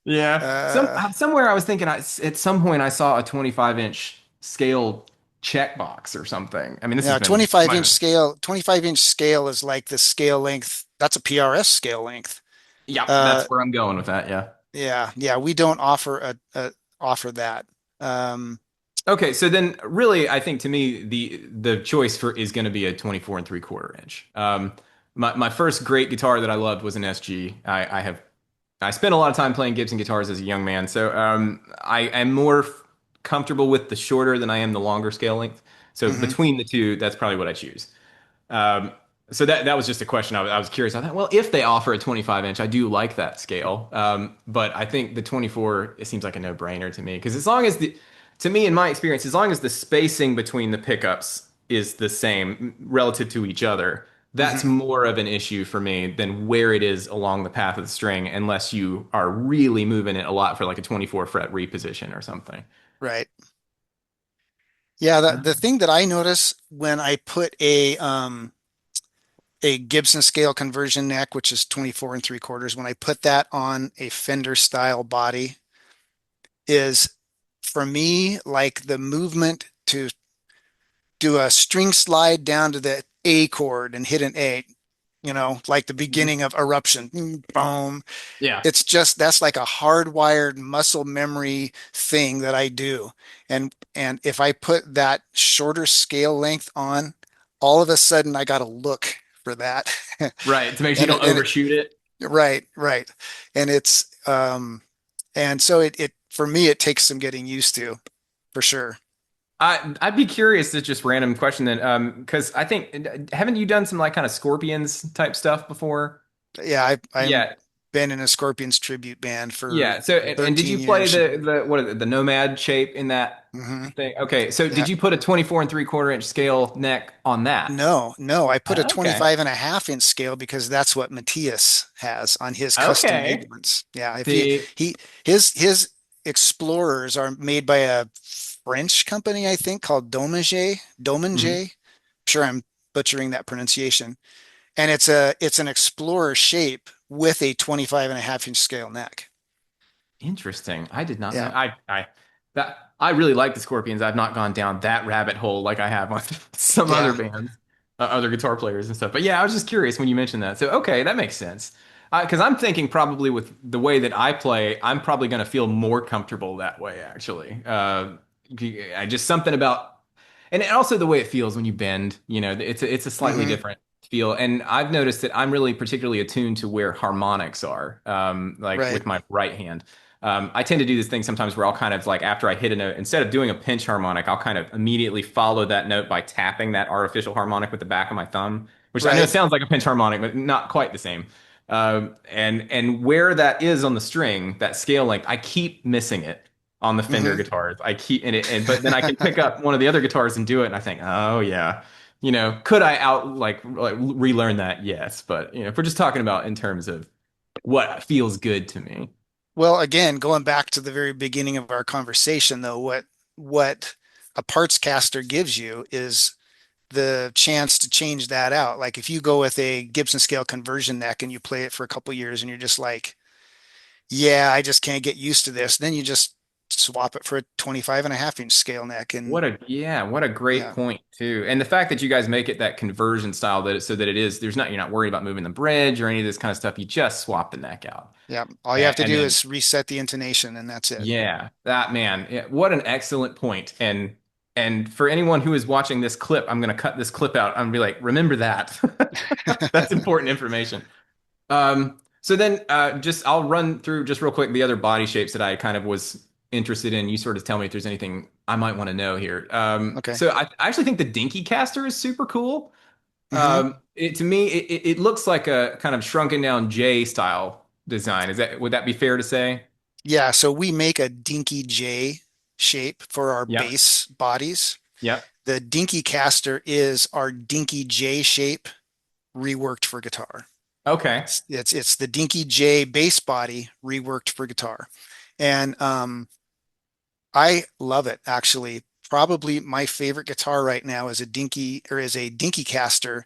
Yeah. Uh, Somewhere I was thinking at some point I saw a 25-inch scale checkbox or something. I mean, this has yeah, been 25 inch scale. 25-inch scale is like the scale length. That's a PRS scale length. yeah, that's Uh, where I'm going with that. Yeah. yeah, yeah. We don't offer that. Um, Okay, so then really, I think to me the choice for is going to be a 24 and three quarter inch. My first great guitar that I loved was an SG. I spent a lot of time playing Gibson guitars as a young man, so I am more comfortable with the shorter than I am the longer scale length. So mhm. between the two, that's probably what I choose. Um, so that was just a question. I was curious. I thought, well, if they offer a 25-inch, I do like that scale. But I think the 24, it seems like a no-brainer to me because as long as to me, in my experience, as long as the spacing between the pickups is the same relative to each other, that's Hmm. more of an issue for me than where it is along the path of the string, unless you are really moving it a lot for like a 24 fret reposition or something. Right. Yeah, the thing that I notice when I put a Gibson scale conversion neck, which is 24 and three quarters, when I put that on a Fender style body, is for me like the movement to do a string slide down to the A chord and hit an A, like the Mhm. beginning of Eruption. Boom. Yeah. That's like a hardwired muscle memory thing that I do. And if I put that shorter scale length on, all of a sudden I got to look for that. Right. To make sure you And don't it, and it, overshoot it. right, right. And and so it for me it takes some getting used to, for sure. I'd be curious, to just random question then, because I think haven't you done some like kind of scorpions type stuff before? Yeah, I'm Yeah. been in a Scorpions tribute band for Yeah. So, and did 13 you play years. the what is it, the Nomad shape in that Hmm. thing? Okay. So, Yeah. did you put a 24 and 3/4 inch scale neck on that? No, no, I put a Okay. 25.5 inch scale because that's what Matthias has on his custom made Okay. ones. Yeah, if you See, he his Explorers are made by a French company, I think, called Domage. mhm. Domage. Sure, I'm butchering that pronunciation. And it's an Explorer shape with a 25.5 inch scale neck. Interesting. I did not know. Yeah, I really like the Scorpions. I've not gone down that rabbit hole like I have on some other yeah. bands, other guitar players and stuff. But yeah, I was just curious when you mentioned that. So okay, that makes sense. Because I'm thinking probably with the way that I play, I'm probably going to feel more comfortable that way. Actually, I just something about, and also the way it feels when you bend. It's a slightly Hmm. different feel. And I've noticed that I'm really particularly attuned to where harmonics are, like Right. with my right hand. I tend to do this thing sometimes where I'll kind of like after I hit a note, instead of doing a pinch harmonic, I'll kind of immediately follow that note by tapping that artificial harmonic with the back of my thumb, which I know Right. sounds like a pinch harmonic, but not quite the same. And where that is on the string, that scale length, I keep missing it on the Fender Hmm. guitars. I keep in it, and but then I can pick up one of the other guitars and do it, and I think, oh yeah, could I like relearn that? Yes, but if we're just talking about in terms of what feels good to me. Well, again, going back to the very beginning of our conversation, though, what a parts caster gives you is the chance to change that out. Like if you go with a Gibson scale conversion neck and you play it for a couple years and you're just like, yeah, I just can't get used to this, then you just swap it for a 25.5 inch scale neck. And What a great yeah, point too. And the fact that you guys make it that conversion style so that it is you're not worried about moving the bridge or any of this kind of stuff. You just swap the neck out. yeah, all you have to And do then is reset the intonation and that's it. yeah, that man, yeah, what an excellent point. And for anyone who is watching this clip, I'm gonna cut this clip out. I'm gonna be like, remember that. That's important information. So then just I'll run through just real quick the other body shapes that I kind of was interested in. You sort of tell me if there's anything I might want to know here. Okay. So I actually think the Dinky caster is super cool. Hmm. To me, it looks like a kind of shrunken down J style design. Would that be fair to say? Yeah, so we make a Dinky J shape for our Yep. bass bodies. Yep. The Dinky caster is our Dinky J shape reworked for guitar. Okay. It's the Dinky J bass body reworked for guitar. And I love it actually. Probably my favorite guitar right now is a Dinky caster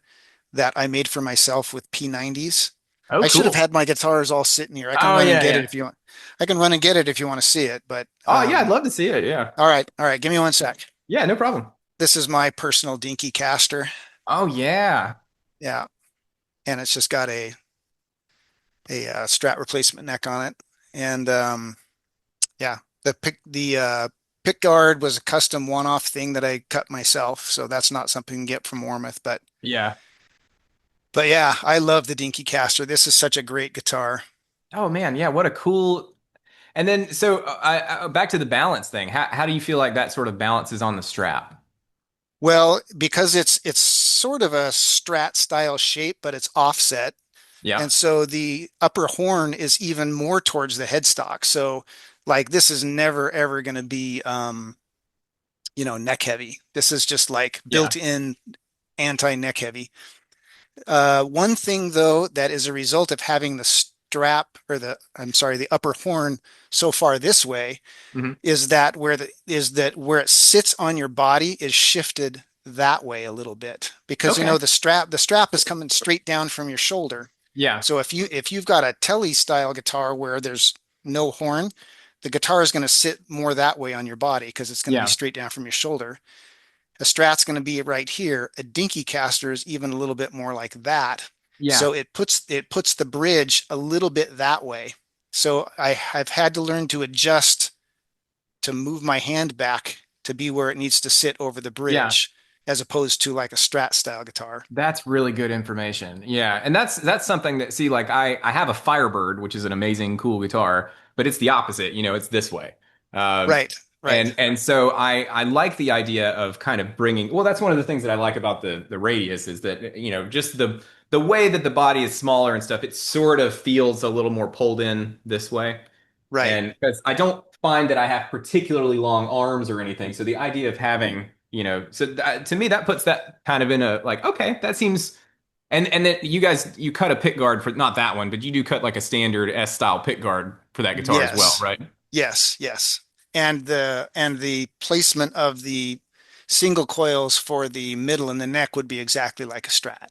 that I made for myself with P90s. Oh, I should have cool. had my guitars all sitting here. I can Oh, run and yeah, get it yeah. if you want. I can run and get it if you want to see it, but Oh, yeah, I'd love to see it. Yeah. all right, all right, give me one sec. Yeah, no problem. This is my personal Dinky caster. Oh, yeah. Yeah, and it's just got a Strat replacement neck on it. And yeah, the pick guard was a custom one-off thing that I cut myself, so that's not something you can get from Warmoth. Yeah. But yeah, I love the Dinky Caster. This is such a great guitar. Oh, man. Yeah. What a cool. And then, so back to the balance thing. How do you feel like that sort of balances on the strap? Well, because it's sort of a Strat style shape, but it's offset, Yeah. and so the upper horn is even more towards the headstock. So like this is never ever going to be neck heavy. This is just like Yeah. built-in anti-neck heavy. One thing though that is a result of having the strap or I'm sorry, the upper horn so far this way Hmm. is that where it sits on your body is shifted that way a little bit because Okay. the strap is coming straight down from your shoulder. Yeah. So if you've got a Telly style guitar where there's no horn, the guitar is going to sit more that way on your body because it's going to be Yeah. straight down from your shoulder. A Strat's going to be right here. A Dinky caster is even a little bit more like that. Yeah. So it puts the bridge a little bit that way. So I've had to learn to adjust to move my hand back to be where it needs to sit over the Yeah. bridge, as opposed to like a Strat style guitar. That's really good information. Yeah. And that's something that, see, like I have a Firebird, which is an amazing, cool guitar, but it's the opposite. It's this way. Um, Right. Right. And so I like the idea of kind of bringing, well, that's one of the things that I like about the radius is that, just the way that the body is smaller and stuff, it sort of feels a little more pulled in this way. Right. And because I don't find that I have particularly long arms or anything. So the idea of having, to me, that puts that kind of in a like, okay, that seems, and then you guys, you cut a pick guard for, not that one, but you do cut like a standard S style pick guard for that guitar as well, Yes. right? Yes. Yes. And the placement of the single coils for the middle and the neck would be exactly like a Strat.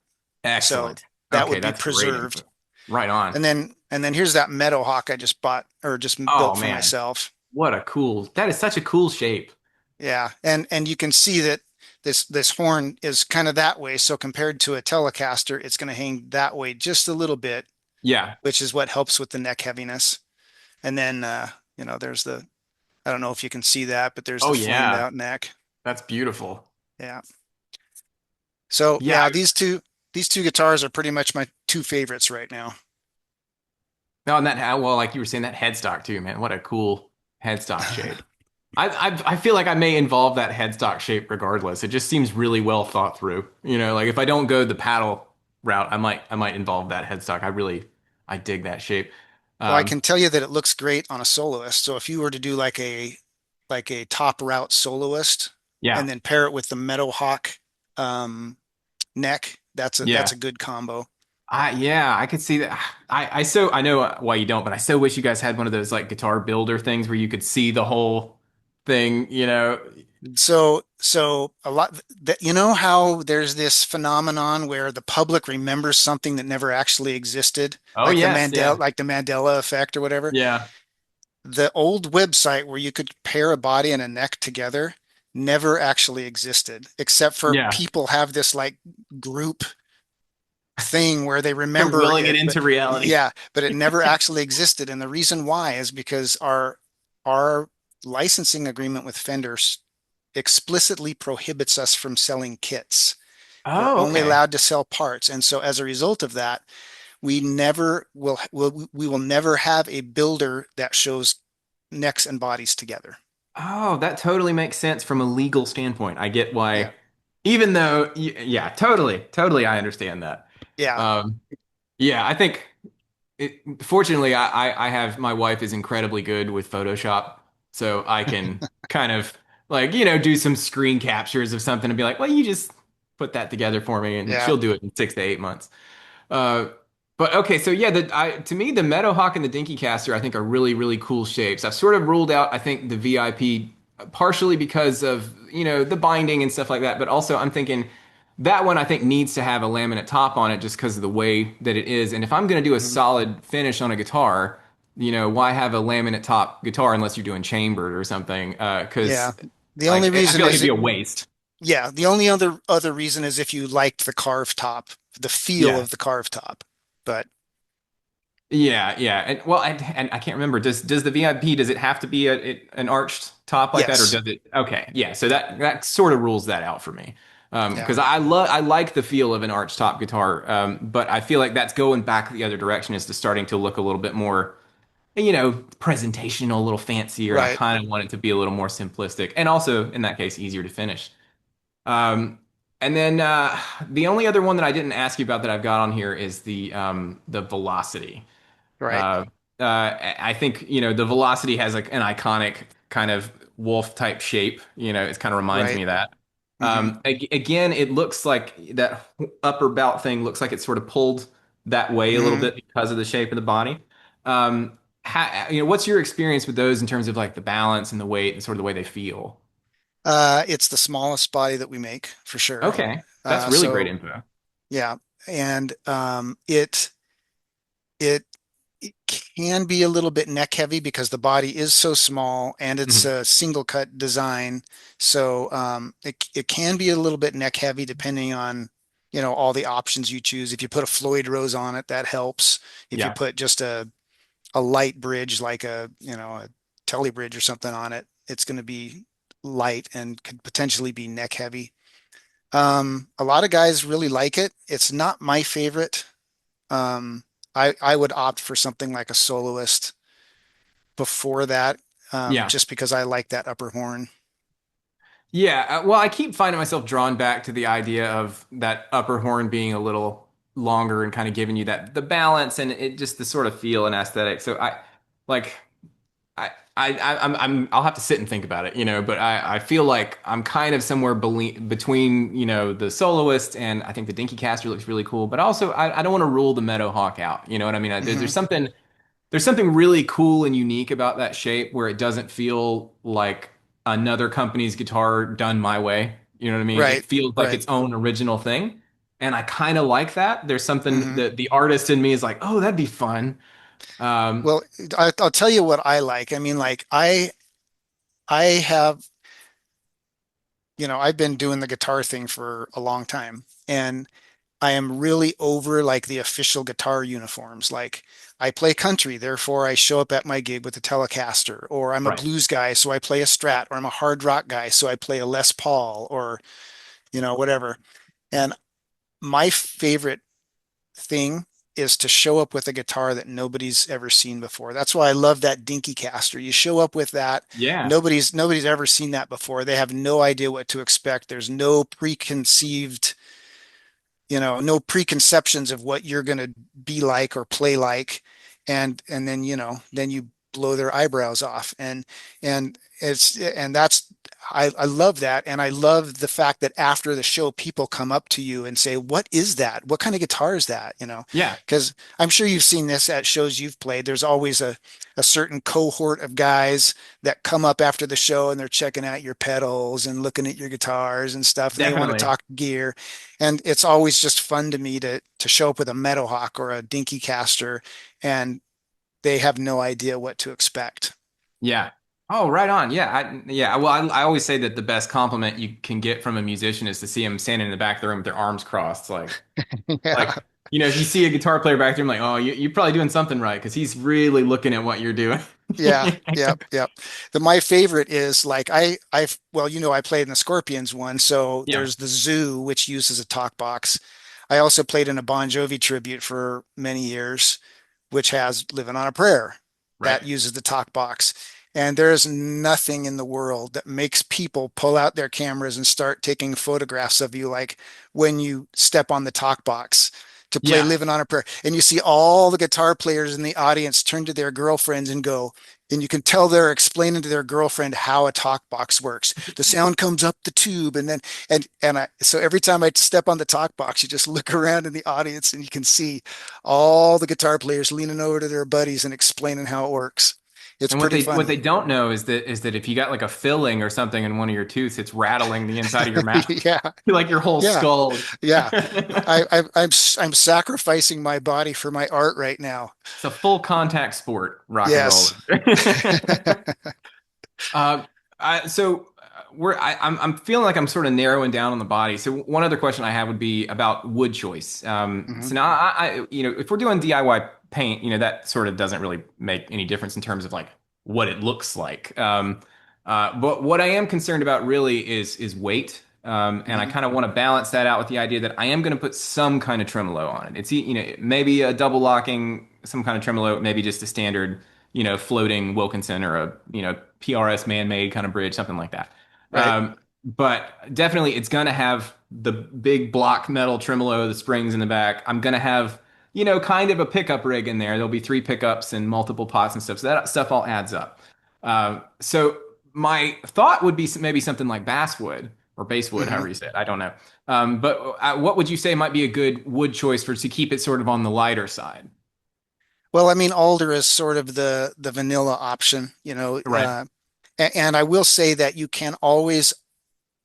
So Excellent. that Okay, would be that's great preserved. info. Right on. And then here's that Meadow Hawk I just bought or just Oh built for man, myself. that is such a cool shape. Yeah. And you can see that this horn is kind of that way. So compared to a Telecaster, it's going to hang that way just a little bit, Yeah. which is what helps with the neck heaviness. And then there's I don't know if you can see that, but there's Oh the flamed yeah, out neck. that's beautiful. Yeah. So Yeah. yeah, these two guitars are pretty much my two favorites right now. No, and that well, like you were saying, that headstock too, man. What a cool headstock shape. I feel like I may involve that headstock shape regardless. It just seems really well thought through. Like if I don't go the paddle route, I might involve that headstock. I dig that shape. Well, I Um, can tell you that it looks great on a soloist. So if you were to do like a top route soloist yeah, and then pair it with the Meadow Hawk um, neck, that's a yeah. good combo. I could see that. I know why you don't, but I so wish you guys had one of those like guitar builder things where you could see the whole thing. So a lot that how there's this phenomenon where the public remembers something that never actually existed, Oh yes, yeah. Like the Mandela effect or whatever. Yeah. The old website where you could pair a body and a neck together never actually existed, except for Yeah. people have this like group thing where they They're remember willing it it, but into reality. yeah, but it never actually existed. And the reason why is because our licensing agreement with Fender explicitly prohibits us from selling kits. We're Oh, only okay. allowed to sell parts. And so as a result of that, we will never have a builder that shows necks and bodies together. Oh, that totally makes sense from a legal standpoint. I get Yeah. why, even though, yeah, totally, totally, I understand that. Yeah. Um, yeah, I think fortunately, I have my wife is incredibly good with Photoshop, so I can kind of like, do some screen captures of something and be like, well, you just put that together for me, and Yeah. she'll do it in 6 to 8 months. Uh, but okay, so yeah, to me, the Meadow Hawk and the Dinky Caster, I think are really, really cool shapes. I've sort of ruled out, I think, the VIP partially because of, the binding and stuff like that, but also I'm thinking that one I think needs to have a laminate top on it just because of the way that it is. And if I'm going to do a Mhm. solid finish on a guitar, why have a laminate top guitar unless you're doing chambered or something? Yeah. Because The only like I reason feel like is it'd be it, a waste. yeah, the only other reason is if you liked the carved top, the feel Yeah. of the carved top. But Yeah, yeah, and I can't remember. Does the VIP does it have to be an arched top like that, or yes. does it? Okay, yeah. So that sort of rules that out for me, Yeah. because I like the feel of an arched top guitar, but I feel like that's going back the other direction is to starting to look a little bit more, presentational, a little fancier, and I Right. kind of want it to be a little more simplistic, and also in that case easier to finish. Um, and then the only other one that I didn't ask you about that I've got on here is the Velocity. Right. Uh, I think, the Velocity has like an iconic kind of wolf type shape. It kind of reminds me Right. of that. Hmm. Again, it looks like that upper bout thing looks like it's sort of pulled that way a little Hmm. bit because of the shape of the body. What's your experience with those in terms of like the balance and the weight and sort of the way they feel? It's the smallest body that we make for sure. Okay, that's Uh, really great so info. yeah, and it it can be a little bit neck heavy because the body is so small and it's Mhm. a single cut design. So it can be a little bit neck heavy depending on all the options you choose. If you put a Floyd Rose on it, that helps. If you Yeah. put just a light bridge like a Telly bridge or something on it, it's going to be light and could potentially be neck heavy. A lot of guys really like it. It's not my favorite. Um, I would opt for something like a Soloist before that. Yeah. just because I like that upper horn. Yeah, well, I keep finding myself drawn back to the idea of that upper horn being a little longer and kind of giving you that the balance and it just the sort of feel and aesthetic. So like I'll have to sit and think about it, but I feel like I'm kind of somewhere between, the Soloist and I think the Dinky Caster looks really cool, but also I don't want to rule the Meadow Hawk out. You know what I mean? Hmm. There's something really cool and unique about that shape where it doesn't feel like another company's guitar done my way. You know what I mean? It Right, feels like right. its own original thing. And I kind of like that. There's something Hmm. that the artist in me is like, oh, that'd be fun. Um, Well, I'll tell you what I like. I mean, like I have, I've been doing the guitar thing for a long time, and I am really over like the official guitar uniforms. Like I play country, therefore I show up at my gig with a Telecaster, or I'm a right. blues guy, so I play a Strat, or I'm a hard rock guy, so I play a Les Paul, or whatever. And my favorite thing is to show up with a guitar that nobody's ever seen before. That's why I love that Dinky Caster. You show up with that, Yeah, nobody's ever seen that before. They have no idea what to expect. There's no preconceived, no preconceptions of what you're going to be like or play like. And then, then you blow their eyebrows off. And that's I love that. And I love the fact that after the show, people come up to you and say, "What is that? What kind of guitar is that?" yeah, Because I'm sure you've seen this at shows you've played. There's always a certain cohort of guys that come up after the show and they're checking out your pedals and looking at your guitars and stuff, and they want to definitely. talk gear. And it's always just fun to me to show up with a Meadow Hawk or a Dinky Caster, and they have no idea what to expect. Yeah. Oh, right on. Yeah. Yeah. Well, I always say that the best compliment you can get from a musician is to see them standing in the back of the room with their arms crossed. Yeah. If you see a guitar player back there, I'm like, oh, you're probably doing something right because he's really looking at what you're doing. Yeah, yep, yep. My favorite is like well, I played in the Scorpions one, so Yeah. there's the Zoo, which uses a talk box. I also played in a Bon Jovi tribute for many years, which has Living on a Prayer Right. that uses the talk box. And there is nothing in the world that makes people pull out their cameras and start taking photographs of you like when you step on the talk box to play Yeah. Living on a Prayer. And you see all the guitar players in the audience turn to their girlfriends and go, and you can tell they're explaining to their girlfriend how a talk box works. The sound comes up the tube, and then so every time I step on the talk box, you just look around in the audience and you can see all the guitar players leaning over to their buddies and explaining how it works. It's And what pretty they funny. don't know is that if you got like a filling or something in one of your tooths, it's rattling the inside of your mouth, Yeah, like your whole yeah, skull. yeah. I'm sacrificing my body for my art right now. It's a full contact sport, rock and roll. Yes. Uh, I'm feeling like I'm sort of narrowing down on the body. So one other question I have would be about wood choice. Mhm. So now if we're doing DIY paint, that sort of doesn't really make any difference in terms of like what it looks like. But what I am concerned about really is weight. And I Mhm. kind of want to balance that out with the idea that I am going to put some kind of tremolo on it. Maybe a double locking, some kind of tremolo, maybe just a standard floating Wilkinson or a, PRS man-made kind of bridge, something like that. Right. But definitely it's going to have the big block metal tremolo, the springs in the back. I'm going to have, kind of a pickup rig in there. There'll be three pickups and multiple pots and stuff. So that stuff all adds up. So my thought would be maybe something like basswood or basswood, Mhm. however you say it. I don't know. But what would you say might be a good wood choice to keep it sort of on the lighter side? Well, I mean, alder is sort of the vanilla option, Right. and I will say that you can always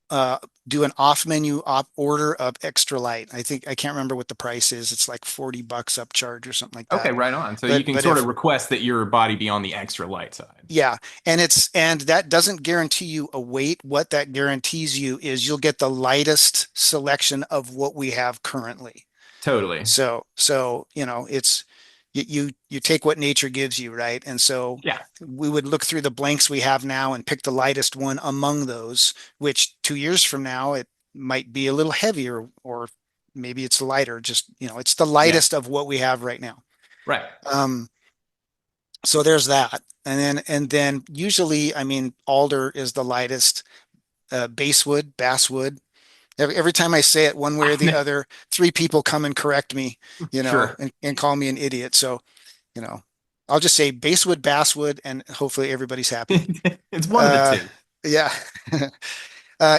uh, do an off menu op order of extra light. I think I can't remember what the price is. It's like $40 upcharge or something like Okay, that. right on. So you But can but sort of if request that your body be on the extra light side. Yeah, and that doesn't guarantee you a weight. What that guarantees you is you'll get the lightest selection of what we have currently. Totally. So it's you take what nature gives you, right? And so Yeah. we would look through the blanks we have now and pick the lightest one among those, which 2 years from now it might be a little heavier, or maybe it's lighter. Just, it's the Yeah. lightest of what we have right now. Right. Um, So there's that. And then usually, I mean, alder is the lightest, basswood. Every time I say it one way or the other, three people come and correct me, Sure. and call me an idiot. So, you know, I'll just say basswood, basswood, and hopefully everybody's happy. It's one of the Uh, two. yeah.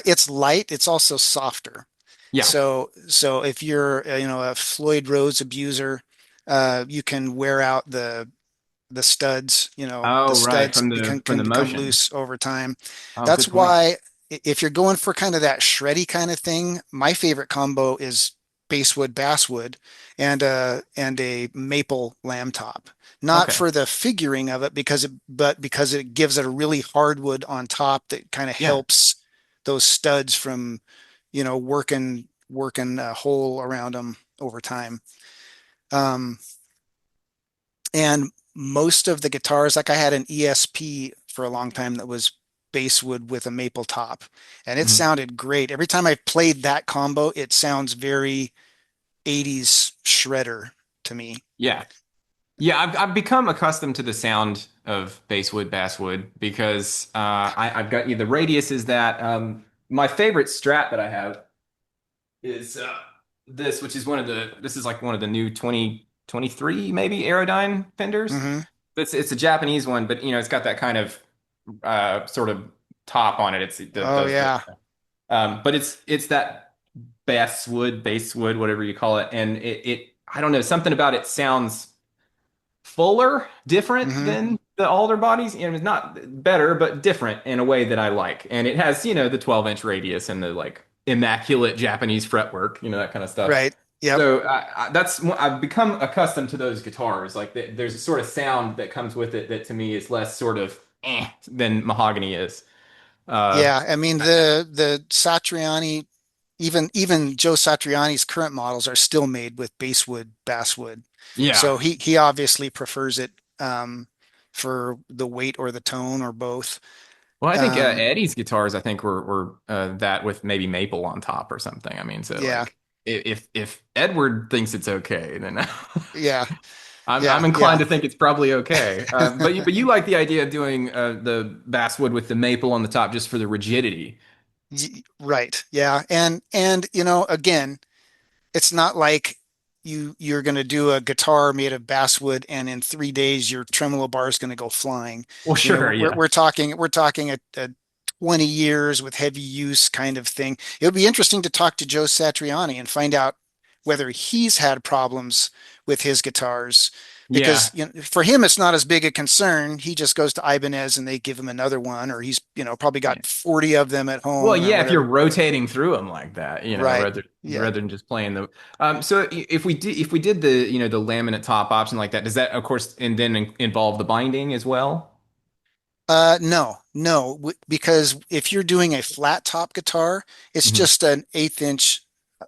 It's light. It's also softer. Yeah. So if you're, a Floyd Rose abuser, you can wear out the studs, the Oh, right. studs From can the become motion. loose over time. Oh, That's good point. why if you're going for kind of that shreddy kind of thing, my favorite combo is basswood basswood and a maple lamb top. Not Okay. for the figuring of it but because it gives it a really hardwood on top that kind of Yeah. helps those studs from, working a hole around them over time. Um, and most of the guitars, like I had an ESP for a long time that was basswood with a maple top, and it Mhm. sounded great. Every time I played that combo, it sounds very 80s shredder to me. Yeah. Yeah, I've become accustomed to the sound of basswood because I've got the radius is that my favorite Strat that I have is this, which is this is like one of the new 2023 maybe Aerodyne Fenders. Hmm. It's a Japanese one, but it's got that kind of sort of top on it. It Oh does the yeah. but it's that basswood, whatever you call it, and it I don't know, something about it sounds fuller, different Hmm. than the alder bodies. It's not better, but different in a way that I like. And it has, the 12-inch radius and the like immaculate Japanese fretwork, that kind of stuff. Right. Yep. So I've become accustomed to those guitars. Like there's a sort of sound that comes with it that to me is less sort of than mahogany is. Uh, Yeah. I mean the Satriani, even Joe Satriani's current models are still made with basswood, basswood. yeah. So he obviously prefers it, for the weight or the tone or both. Well, I think Um, Eddie's guitars, I think were that with maybe maple on top or something. I mean, so yeah. like if Edward thinks it's okay, then Yeah. I'm Yeah. inclined Yeah. to think it's probably okay. But you like the idea of doing the basswood with the maple on the top just for the rigidity. Right. Yeah. And again, it's not like you're going to do a guitar made of basswood and in 3 days your tremolo bar is going to go flying. Well, sure, yeah, We're talking a 20 years with heavy use kind of thing. It would be interesting to talk to Joe Satriani and find out whether he's had problems with his guitars, because yeah. for him it's not as big a concern. He just goes to Ibanez and they give him another one, or he's probably Yeah. got 40 of them at Well, home or yeah, if you're whatever. rotating through them like that, Right. Yeah. rather than just playing the. So if we did the the laminate top option like that, does that of course and then involve the binding as well? No, no, because if you're doing a flat top guitar, it's Hmm. just an 1/8 inch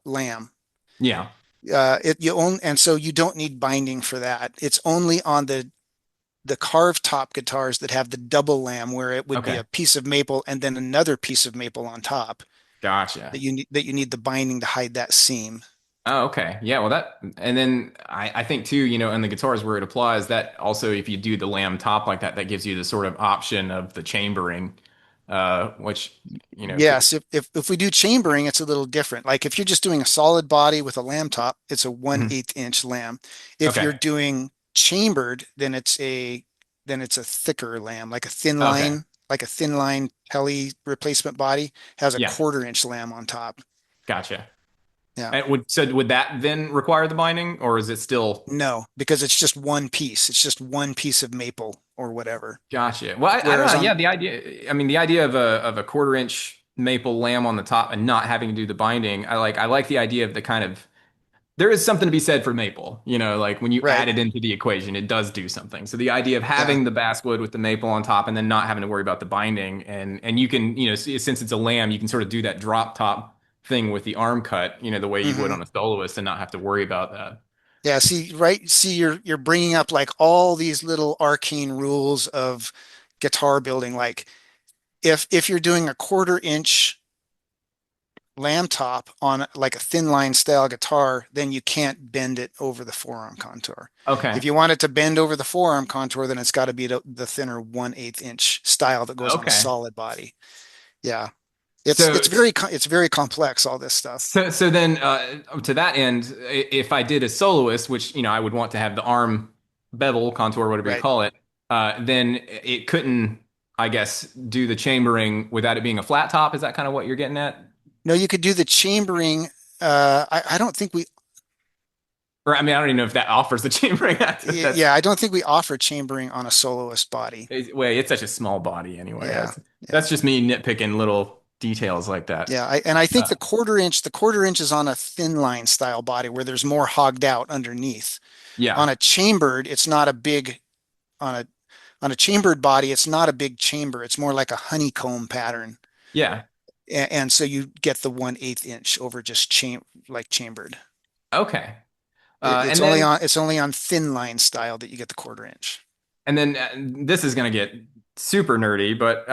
lamb. Yeah. And so you don't need binding for that. It's only on the carved top guitars that have the double lamb, where it would be Okay. a piece of maple and then another piece of maple on top, Gotcha. that you need the binding to hide that seam. Oh, okay. Yeah, well and then I think too, in the guitars where it applies, that also if you do the lamb top like that, that gives you the sort of option of the chambering, which, could, Yes, if we do chambering, it's a little different. Like if you're just doing a solid body with a lamb top, it's a one mhm. eighth inch lamb. If you're Okay. doing chambered, then it's a thicker lamb, Okay. like a thin line Pelly replacement body has a Yeah. 1/4 inch lamb on top. Gotcha. Yeah. And would that then require the binding or is it still No, because it's just one piece. It's just one piece of maple or whatever. gotcha? Well, I don't Whereas know. on Yeah, the idea of a 1/4 inch maple lamb on the top and not having to do the binding, I like the idea of the kind of there is something to be said for maple. Like when you Right. add it into the equation, it does do something. So the idea of Yeah. having the basswood with the maple on top and then not having to worry about the binding, and you can, since it's a lamb, you can sort of do that drop top thing with the arm cut, the way you would Hmm. on a soloist and not have to worry about that. Yeah, see, right, see, you're bringing up like all these little arcane rules of guitar building. Like if you're doing a 1/4 inch lamb top on like a thin line style guitar, then you can't bend it over the forearm contour. Okay. If you want it to bend over the forearm contour, then it's got to be the thinner 1/8 inch style that goes on a Okay. solid body. Yeah. So It's very complex, all this stuff. so then to that end, if I did a soloist, which I would want to have the arm bevel contour, whatever you Right. call it, then it couldn't, I guess, do the chambering without it being a flat top. Is that kind of what you're getting at? No, you could do the chambering. I don't think we, Or I mean, I don't even know if that offers the chambering. That's yeah, I don't think we offer chambering on a soloist body. Well, it's such a small body anyway. Yeah. That's Yeah. just me nitpicking little details like that. Yeah. And I think Uh, the quarter inch is on a thin line style body where there's more hogged out underneath. yeah, On a chambered, it's not a big, on a, on a chambered body, it's not a big chamber. It's more like a honeycomb pattern. yeah. And so you get the 1/8 inch over just like chambered. Okay. It's And then it's only on thin line style that you get the quarter inch. And then this is going to get super nerdy, but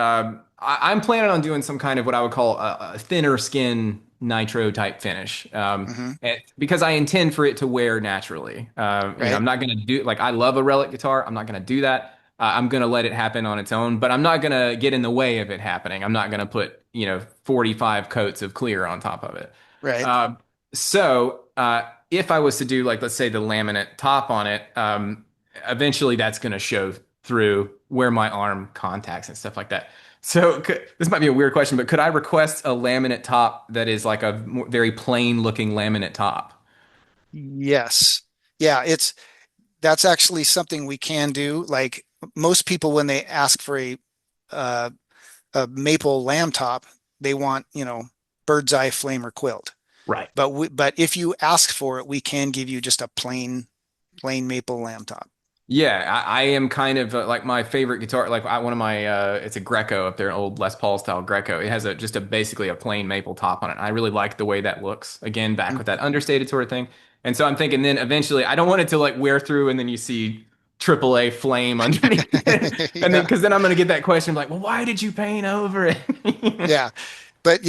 I'm planning on doing some kind of what I would call a thinner skin nitro type finish, Hmm. because I intend for it to wear naturally. Right. I'm not going to do like I love a relic guitar. I'm not going to do that. I'm going to let it happen on its own, but I'm not going to get in the way of it happening. I'm not going to put 45 coats of clear on top of it. Right. Uh, so if I was to do like let's say the laminate top on it, eventually that's going to show through where my arm contacts and stuff like that. So this might be a weird question, but could I request a laminate top that is like a very plain looking laminate top? Yes. Yeah, that's actually something we can do. Like most people, when they ask for uh, a maple lamb top, they want, bird's eye flame or quilt. Right. But if you ask for it, we can give you just a plain maple lamb top. Yeah, I am kind of like my favorite guitar, like one of my, it's a Greco up there, an old Les Paul style Greco. It has just basically a plain maple top on it. I really like the way that looks. Again, back with that understated sort of thing. And so I'm thinking then eventually, I don't want it to like wear through and then you see AAA flame underneath it. And then, Yeah. because then I'm going to get that question like, well, why did you paint over it? Yeah. But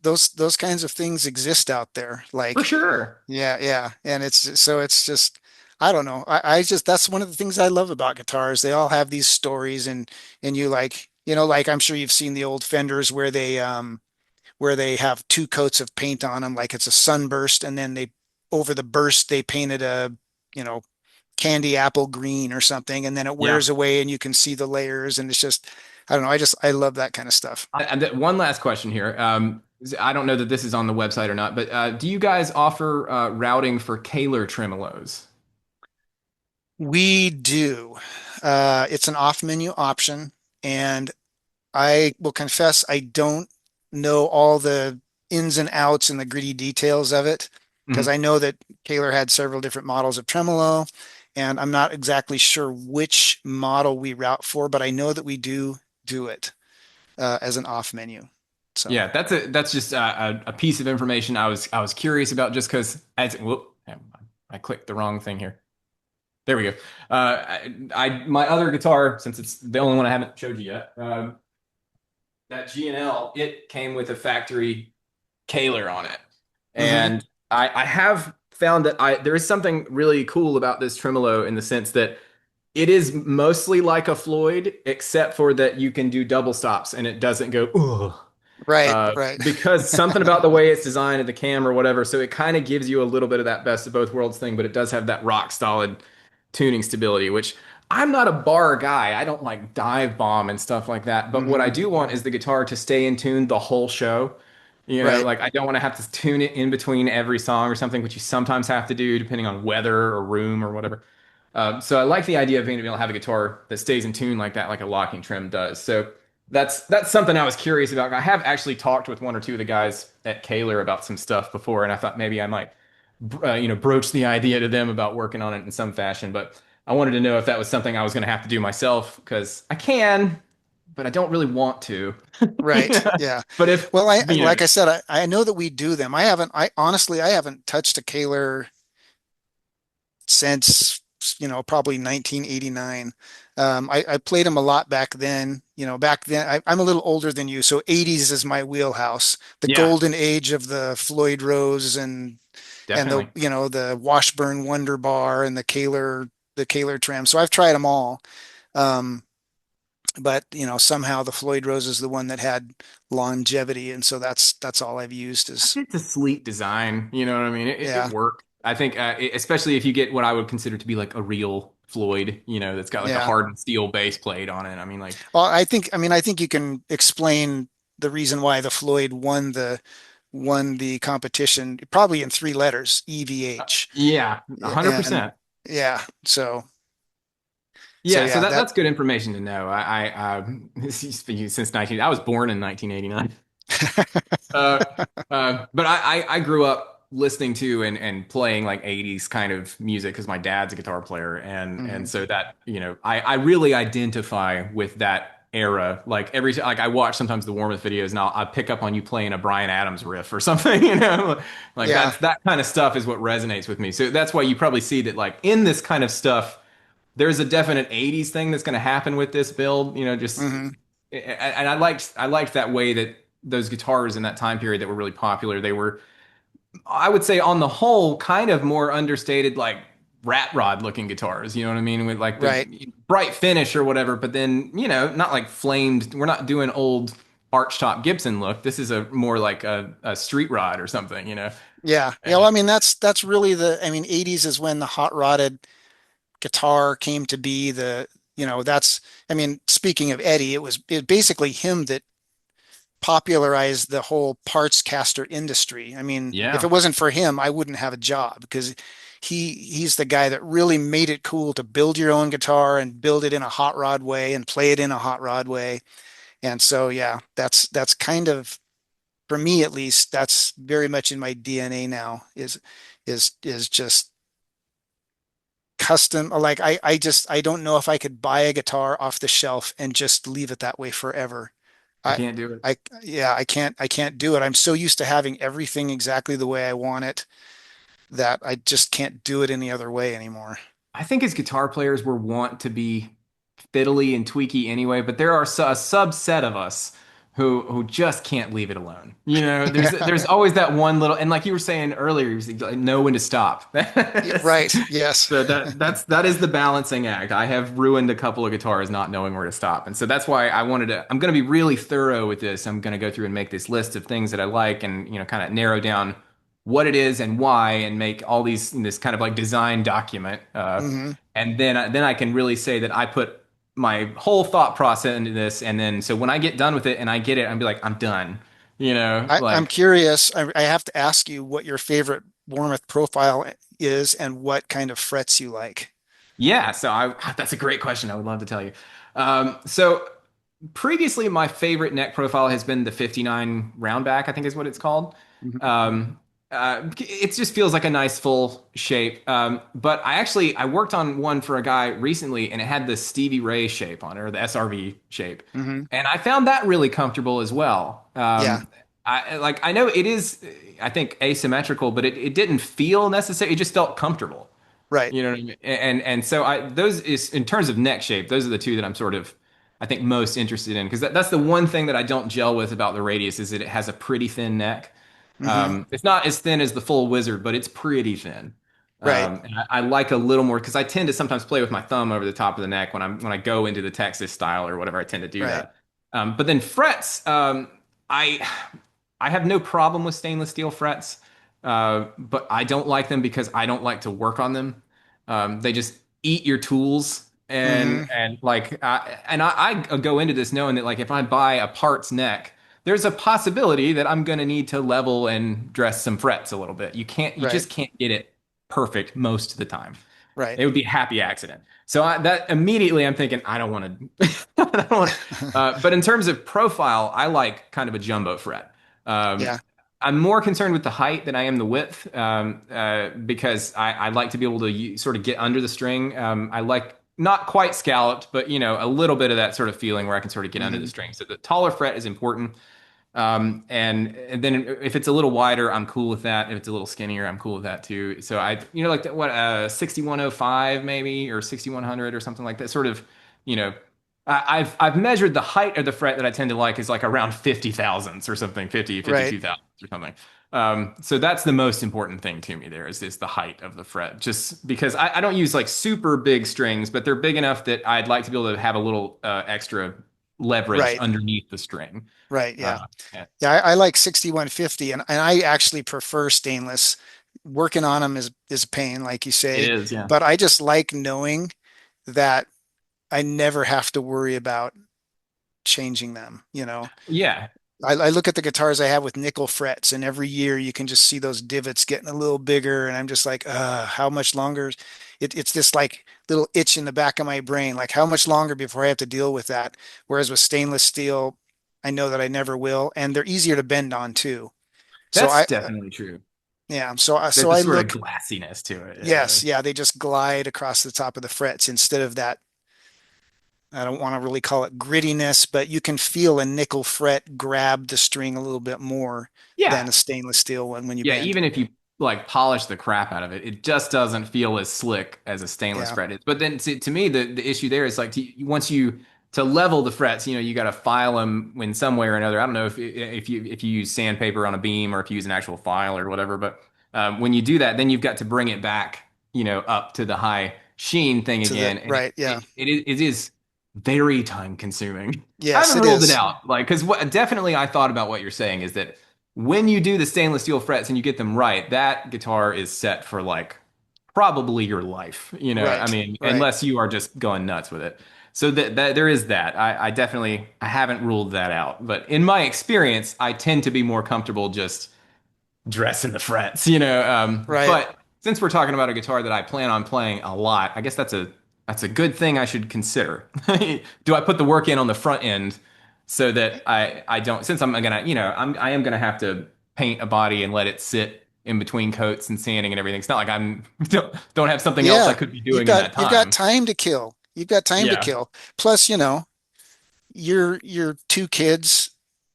those kinds of things exist out there. For Like, sure. yeah, yeah. And it's just I don't know. I just that's one of the things I love about guitars. They all have these stories and you like, like I'm sure you've seen the old Fenders where they have two coats of paint on them, like it's a sunburst, and then they over the burst they painted a, you know, candy apple green or something, and then it Yeah. wears away and you can see the layers, and it's just I don't know. I love that kind of stuff. One last question here. I don't know that this is on the website or not, but do you guys offer routing for Kaler tremolos? We do. It's an off menu option, and I will confess I don't know all the ins and outs and the gritty details of it because Mhm. I know that Kaler had several different models of tremolo, and I'm not exactly sure which model we route for, but I know that we do it as an off menu. So, Yeah, that's just a piece of information I was curious about just because I clicked the wrong thing here. There we go. My other guitar, since it's the only one I haven't showed you yet, that G&L, it came with a factory Kaler on it. hmm. And I have found that there is something really cool about this tremolo in the sense that it is mostly like a Floyd, except for that you can do double stops and it doesn't go, ugh. Right, right. Because something about the way it's designed and the cam or whatever, so it kind of gives you a little bit of that best of both worlds thing, but it does have that rock solid tuning stability, which I'm not a bar guy. I don't like dive bomb and stuff like that. But what I Hmm. do want is the guitar to stay in tune the whole show. Right, Like I don't want to have to tune it in between every song or something, which you sometimes have to do depending on weather or room or whatever. So I like the idea of being able to have a guitar that stays in tune like that, like a locking trim does. So that's something I was curious about. I have actually talked with one or two of the guys at Kaler about some stuff before, and I thought maybe I might, broach the idea to them about working on it in some fashion. But I wanted to know if that was something I was going to have to do myself because I can, but I don't really want to. right. Yeah. But if Well, you know, like I said, I know that we do them. I honestly, I haven't touched a Kaler since probably 1989. I played them a lot back then. Back then I'm a little older than you, so 80s is my wheelhouse. The Yeah, golden age of the Floyd Rose and the definitely. the Washburn Wonder Bar and the Kaler Tram. So I've tried them all. Um, but somehow the Floyd Rose is the one that had longevity, and so that's all I've used is It's a sleek design. You know what I mean? It yeah, worked. I think, especially if you get what I would consider to be like a real Floyd, that's got like a yeah. hardened steel base plate on it. I mean, like, Well, I think you can explain the reason why the Floyd won the competition probably in three letters, EVH. yeah, And 100%. yeah, so Yeah, so yeah, that that's good information to know. Since 19, I was born in 1989. Uh, but I grew up listening to and playing like 80s kind of music because my dad's a guitar player, and Mhm. so that I really identify with that era. Like like I watch sometimes the Warmoth videos, and I pick up on you playing a Bryan Adams riff or something. Like Yeah. that kind of stuff is what resonates with me. So that's why you probably see that like in this kind of stuff there's a definite 80s thing that's going to happen with this build, just Hmm. and I liked that way that those guitars in that time period that were really popular, they were, I would say on the whole kind of more understated, like rat rod looking guitars, you know what I mean, with like the Right. bright finish or whatever, but then, not like flamed, we're not doing old archtop Gibson look. This is a more like a street rod or something. Yeah. Yeah. Well, And I mean, that's really 80s is when the hot rodded guitar came to be that's, speaking of Eddie, it basically him that popularized the whole parts caster industry. I mean, if it yeah. wasn't for him, I wouldn't have a job because he's the guy that really made it cool to build your own guitar and build it in a hot rod way and play it in a hot rod way. And so yeah, that's kind of, for me at least, that's very much in my DNA now is just custom. Like I don't know if I could buy a guitar off the shelf and just leave it that way forever. I I can't do it. yeah, I can't do it. I'm so used to having everything exactly the way I want it that I just can't do it any other way anymore. I think as guitar players, we're wont to be fiddly and tweaky anyway, but there are a subset of us who just can't leave it alone. There's always that one little, and like you were saying earlier, you like, know when to stop. Yeah, right. Yes. So that is the balancing act. I have ruined a couple of guitars not knowing where to stop, and so that's why I'm going to be really thorough with this. I'm going to go through and make this list of things that I like, and kind of narrow down what it is and why, and make all these in this kind of like design document. Hmm. And then I can really say that I put my whole thought process into this, and then so when I get done with it and I get it, I'll be like, I'm done. I'm Like, curious. I have to ask you what your favorite Warmoth profile is and what kind of frets you like. yeah. So that's a great question. I would love to tell you. So previously, my favorite neck profile has been the 59 roundback, I think is what it's called. Mhm. Um, it just feels like a nice full shape. But I worked on one for a guy recently, and it had the Stevie Ray shape on it, or the SRV shape, Hmm. and I found that really comfortable as well. Yeah. I know it is, I think, asymmetrical, but it didn't feel necessary. It just felt comfortable. Right. You know what I mean? And so those is in terms of neck shape, those are the two that I'm sort of I think most interested in because that's the one thing that I don't gel with about the Radius is that it has a pretty thin neck. Hmm. It's not as thin as the full Wizard, but it's pretty thin. Right. And I like a little more because I tend to sometimes play with my thumb over the top of the neck when I go into the Texas style or whatever. I tend to do Right. that. But then frets, I I have no problem with stainless steel frets, but I don't like them because I don't like to work on them. They just eat your tools, Hmm. and like I go into this knowing that like if I buy a parts neck, there's a possibility that I'm gonna need to level and dress some frets a little bit. You Right. just can't get it perfect most of the time. Right. It would be a happy accident. So that immediately I'm thinking I don't want to. I don't want. But in terms of profile, I like kind of a jumbo fret. Um, Yeah. I'm more concerned with the height than I am the width because I like to be able to sort of get under the string. I like not quite scalloped, but a little bit of that sort of feeling where I can sort of get under the Hmm. string. So the taller fret is important. And then if it's a little wider, I'm cool with that. If it's a little skinnier, I'm cool with that too. So like what, 6105 maybe, or 6100 or something like that. Sort of, you know, I've measured the height of the fret that I tend to like is like around 50 thousandths or something, 50, Right, 52 thousandths or something. So that's the most important thing to me there is the height of the fret. Just because I don't use like super big strings, but they're big enough that I'd like to be able to have a little extra leverage right, underneath the string. right. Yeah. Yeah, Yeah, I like 6150 and I actually prefer stainless. Working on them is a pain, like you it say, is, yeah. but I just like knowing that I never have to worry about changing them, you know. Yeah. I look at the guitars I have with nickel frets, and every year you can just see those divots getting a little bigger, and I'm just like, how much longer? It's this like little itch in the back of my brain, like how much longer before I have to deal with that? Whereas with stainless steel, I know that I never will, and they're easier to bend on too. So That's definitely true. yeah, so There's so a I sort of look, glassiness to it. Yeah. yes, yeah, they just glide across the top of the frets instead of that. I don't want to really call it grittiness, but you can feel a nickel fret grab the string a little bit more than Yeah. a stainless steel one when you Yeah, bend. even if you like polish the crap out of it, it just doesn't feel as slick as a stainless Yeah, fret is. But then to me, the issue there is like once you to level the frets, you got to file them in some way or another. I don't know if you use sandpaper on a beam or if you use an actual file or whatever. But when you do that, then you've got to bring it back, up to the high sheen thing to the again, and right. Yeah. it is very time consuming. I Yes, haven't it ruled it is. out, like because what definitely I thought about what you're saying is that when you do the stainless steel frets and you get them right, that guitar is set for like probably your life. I Right. mean, Right. unless you are just going nuts with it. So that there is that. I definitely I haven't ruled that out, but in my experience, I tend to be more comfortable just dressing the frets. Right. But since we're talking about a guitar that I plan on playing a lot, I guess that's a good thing I should consider. Do I put the work in on the front end so that I don't since I'm gonna I am gonna have to paint a body and let it sit in between coats and sanding and everything. It's not like I'm don't have something else I Yeah. could be You've doing in got that you've got time. time to kill. You've got time to Yeah. kill. Plus, your two kids,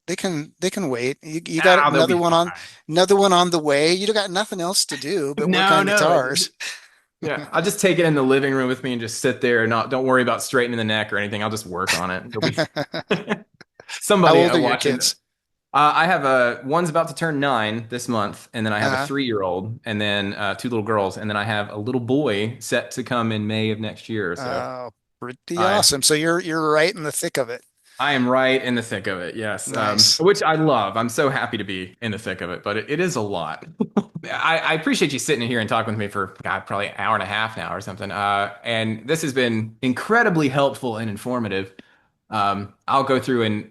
they can wait. You got Ah, they'll be fine. another one on the way. You got nothing else to do but work No, on no. guitars. Yeah, I'll just take it in the living room with me and just sit there and not don't worry about straightening the neck or anything. I'll just work on it. It'll be How somebody old are your watching. kids? I have a one's about to turn 9 this month, and then I have a Uh, 3-year-old, and then two little girls, and then I have a little boy set to come in May of next year. So uh, Pretty I awesome. So you're right in the thick of it. I am right in the thick of it. Yes, Nice. which I love. I'm so happy to be in the thick of it, but it is a lot. I appreciate you sitting here and talking with me for God, probably an hour and a half now or something. And this has been incredibly helpful and informative. I'll go through and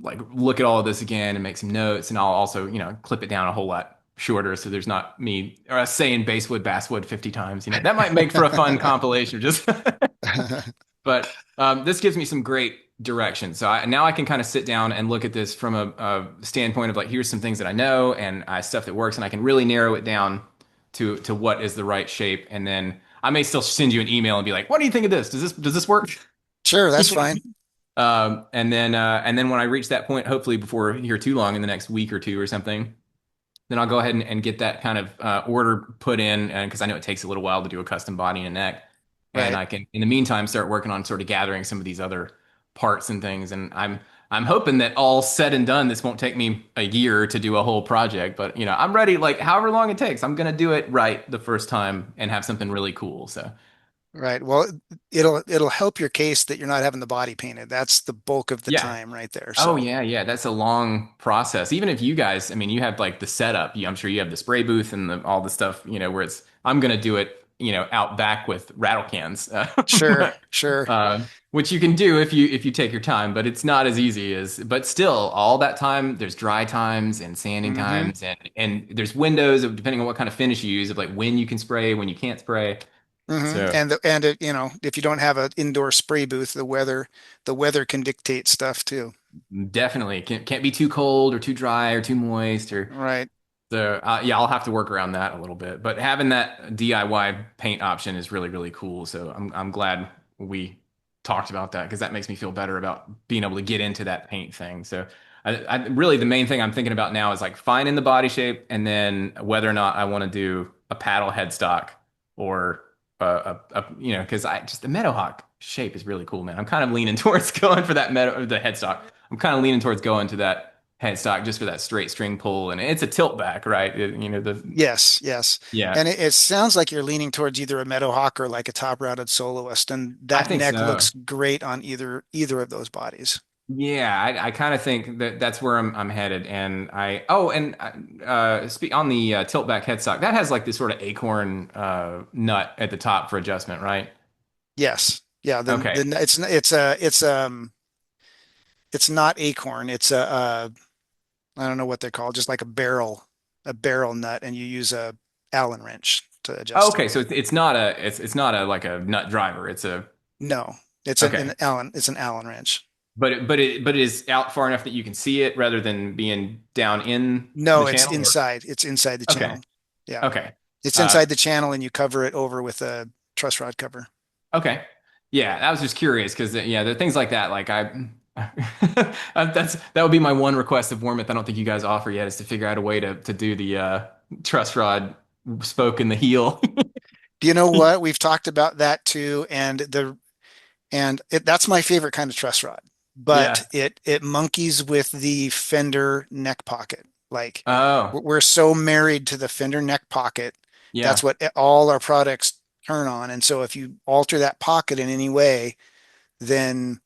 like look at all of this again and make some notes, and I'll also clip it down a whole lot shorter so there's not me or us saying basswood 50 times. That might make for a fun compilation. Just but this gives me some great direction. So now I can kind of sit down and look at this from a standpoint of like, here's some things that I know and stuff that works, and I can really narrow it down to what is the right shape. And then I may still send you an email and be like, what do you think of this? Does this work? Sure, that's fine. And then when I reach that point, hopefully before here too long in the next week or two or something, then I'll go ahead and get that kind of order put in, and because I know it takes a little while to do a custom body and neck, and Right. I can in the meantime start working on sort of gathering some of these other parts and things. And I'm hoping that all said and done, this won't take me a year to do a whole project, but I'm ready. Like however long it takes, I'm gonna do it right the first time and have something really cool. So. Right. Well, it'll help your case that you're not having the body painted. That's the bulk of the Yeah. time right there. Oh So, yeah, yeah. That's a long process. Even if you guys, I mean, you have like the setup. I'm sure you have the spray booth and all the stuff. Where it's I'm gonna do it. Out back with rattle cans, sure, sure. which you can do if you take your time. But it's not as easy as. But still, all that time there's dry times and sanding Hmm. times and there's windows of depending on what kind of finish you use of like when you can spray, when you can't spray. Hmm. So. And if you don't have an indoor spray booth, the weather can dictate stuff too. Definitely can't be too cold or too dry or too moist or Right. so yeah, I'll have to work around that a little bit. But having that DIY paint option is really, really cool. So I'm glad we talked about that because that makes me feel better about being able to get into that paint thing. So Really the main thing I'm thinking about now is like finding the body shape and then whether or not I want to do a paddle headstock or because I just the Meadow Hawk shape is really cool, man. I'm kind of leaning towards going for that the headstock. I'm kind of leaning towards going to that headstock just for that straight string pull, and it's a tilt back, right? Yes, yes. Yeah, And it sounds like you're leaning towards either a Meadow Hawk or like a top-routed Soloist, and I that think neck so. looks great on either of those bodies. Yeah, I kind of think that that's where I'm headed. And speak on the tilt back headstock. That has like this sort of acorn nut at the top for adjustment, right? Yes. Yeah, Okay. it's not acorn. It's I don't know what they're called, just like a barrel nut, and you use a Allen wrench to Oh, adjust it. okay, so it's not a like a nut driver. It's a No, okay, It's an Allen wrench. but it is out far enough that you can see it rather than being down in the No, it's channel. Or inside. It's inside the okay, channel. Yeah. okay. It's Uh, inside the channel and you cover it over with a truss rod cover. Okay. Yeah, I was just curious because yeah, there are things like that. Like that would be my one request of Warmoth. I don't think you guys offer yet is to figure out a way to do the truss rod spoke in the heel. Do you know what? We've talked about that too, that's my favorite kind of truss rod. But Yeah. it monkeys with the fender neck pocket. Like Oh, we're so married to the fender neck pocket. That's yeah. what all our products turn on. And so if you alter that pocket in any way, then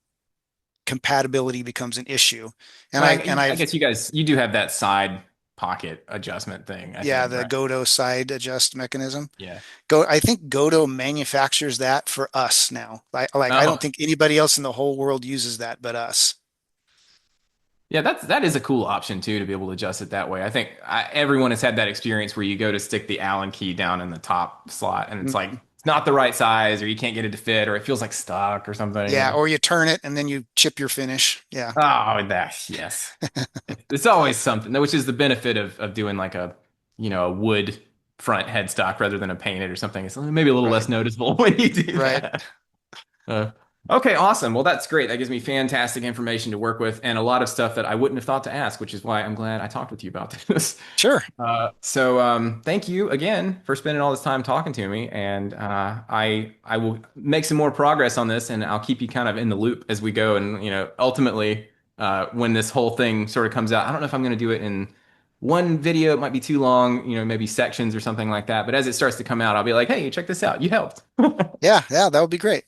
compatibility becomes an issue. And Well, I I've guess you do have that side pocket adjustment thing, I yeah, think, the right? Godo side adjust mechanism. Yeah. I think Godo manufactures that for us now. I don't Oh, think anybody else in the whole world uses that but us. yeah, that is a cool option too to be able to adjust it that way. I think everyone has had that experience where you go to stick the Allen key down in the top slot and it's like Mhm. it's not the right size or you can't get it to fit or it feels like stuck or something, Yeah, or you turn it and then you chip your finish. Yeah. Oh, that yes. It's always something, which is the benefit of doing like a wood front headstock rather than a painted or something. It's maybe a little Right. less noticeable when you do Right. that. Uh, okay, awesome. Well, that's great. That gives me fantastic information to work with and a lot of stuff that I wouldn't have thought to ask, which is why I'm glad I talked with you about this. Sure. Thank you again for spending all this time talking to me, and I will make some more progress on this, and I'll keep you kind of in the loop as we go. And ultimately, when this whole thing sort of comes out, I don't know if I'm going to do it in one video. It might be too long, maybe sections or something like that. But as it starts to come out, I'll be like, hey, check this out. You helped. Yeah, yeah, that would be great.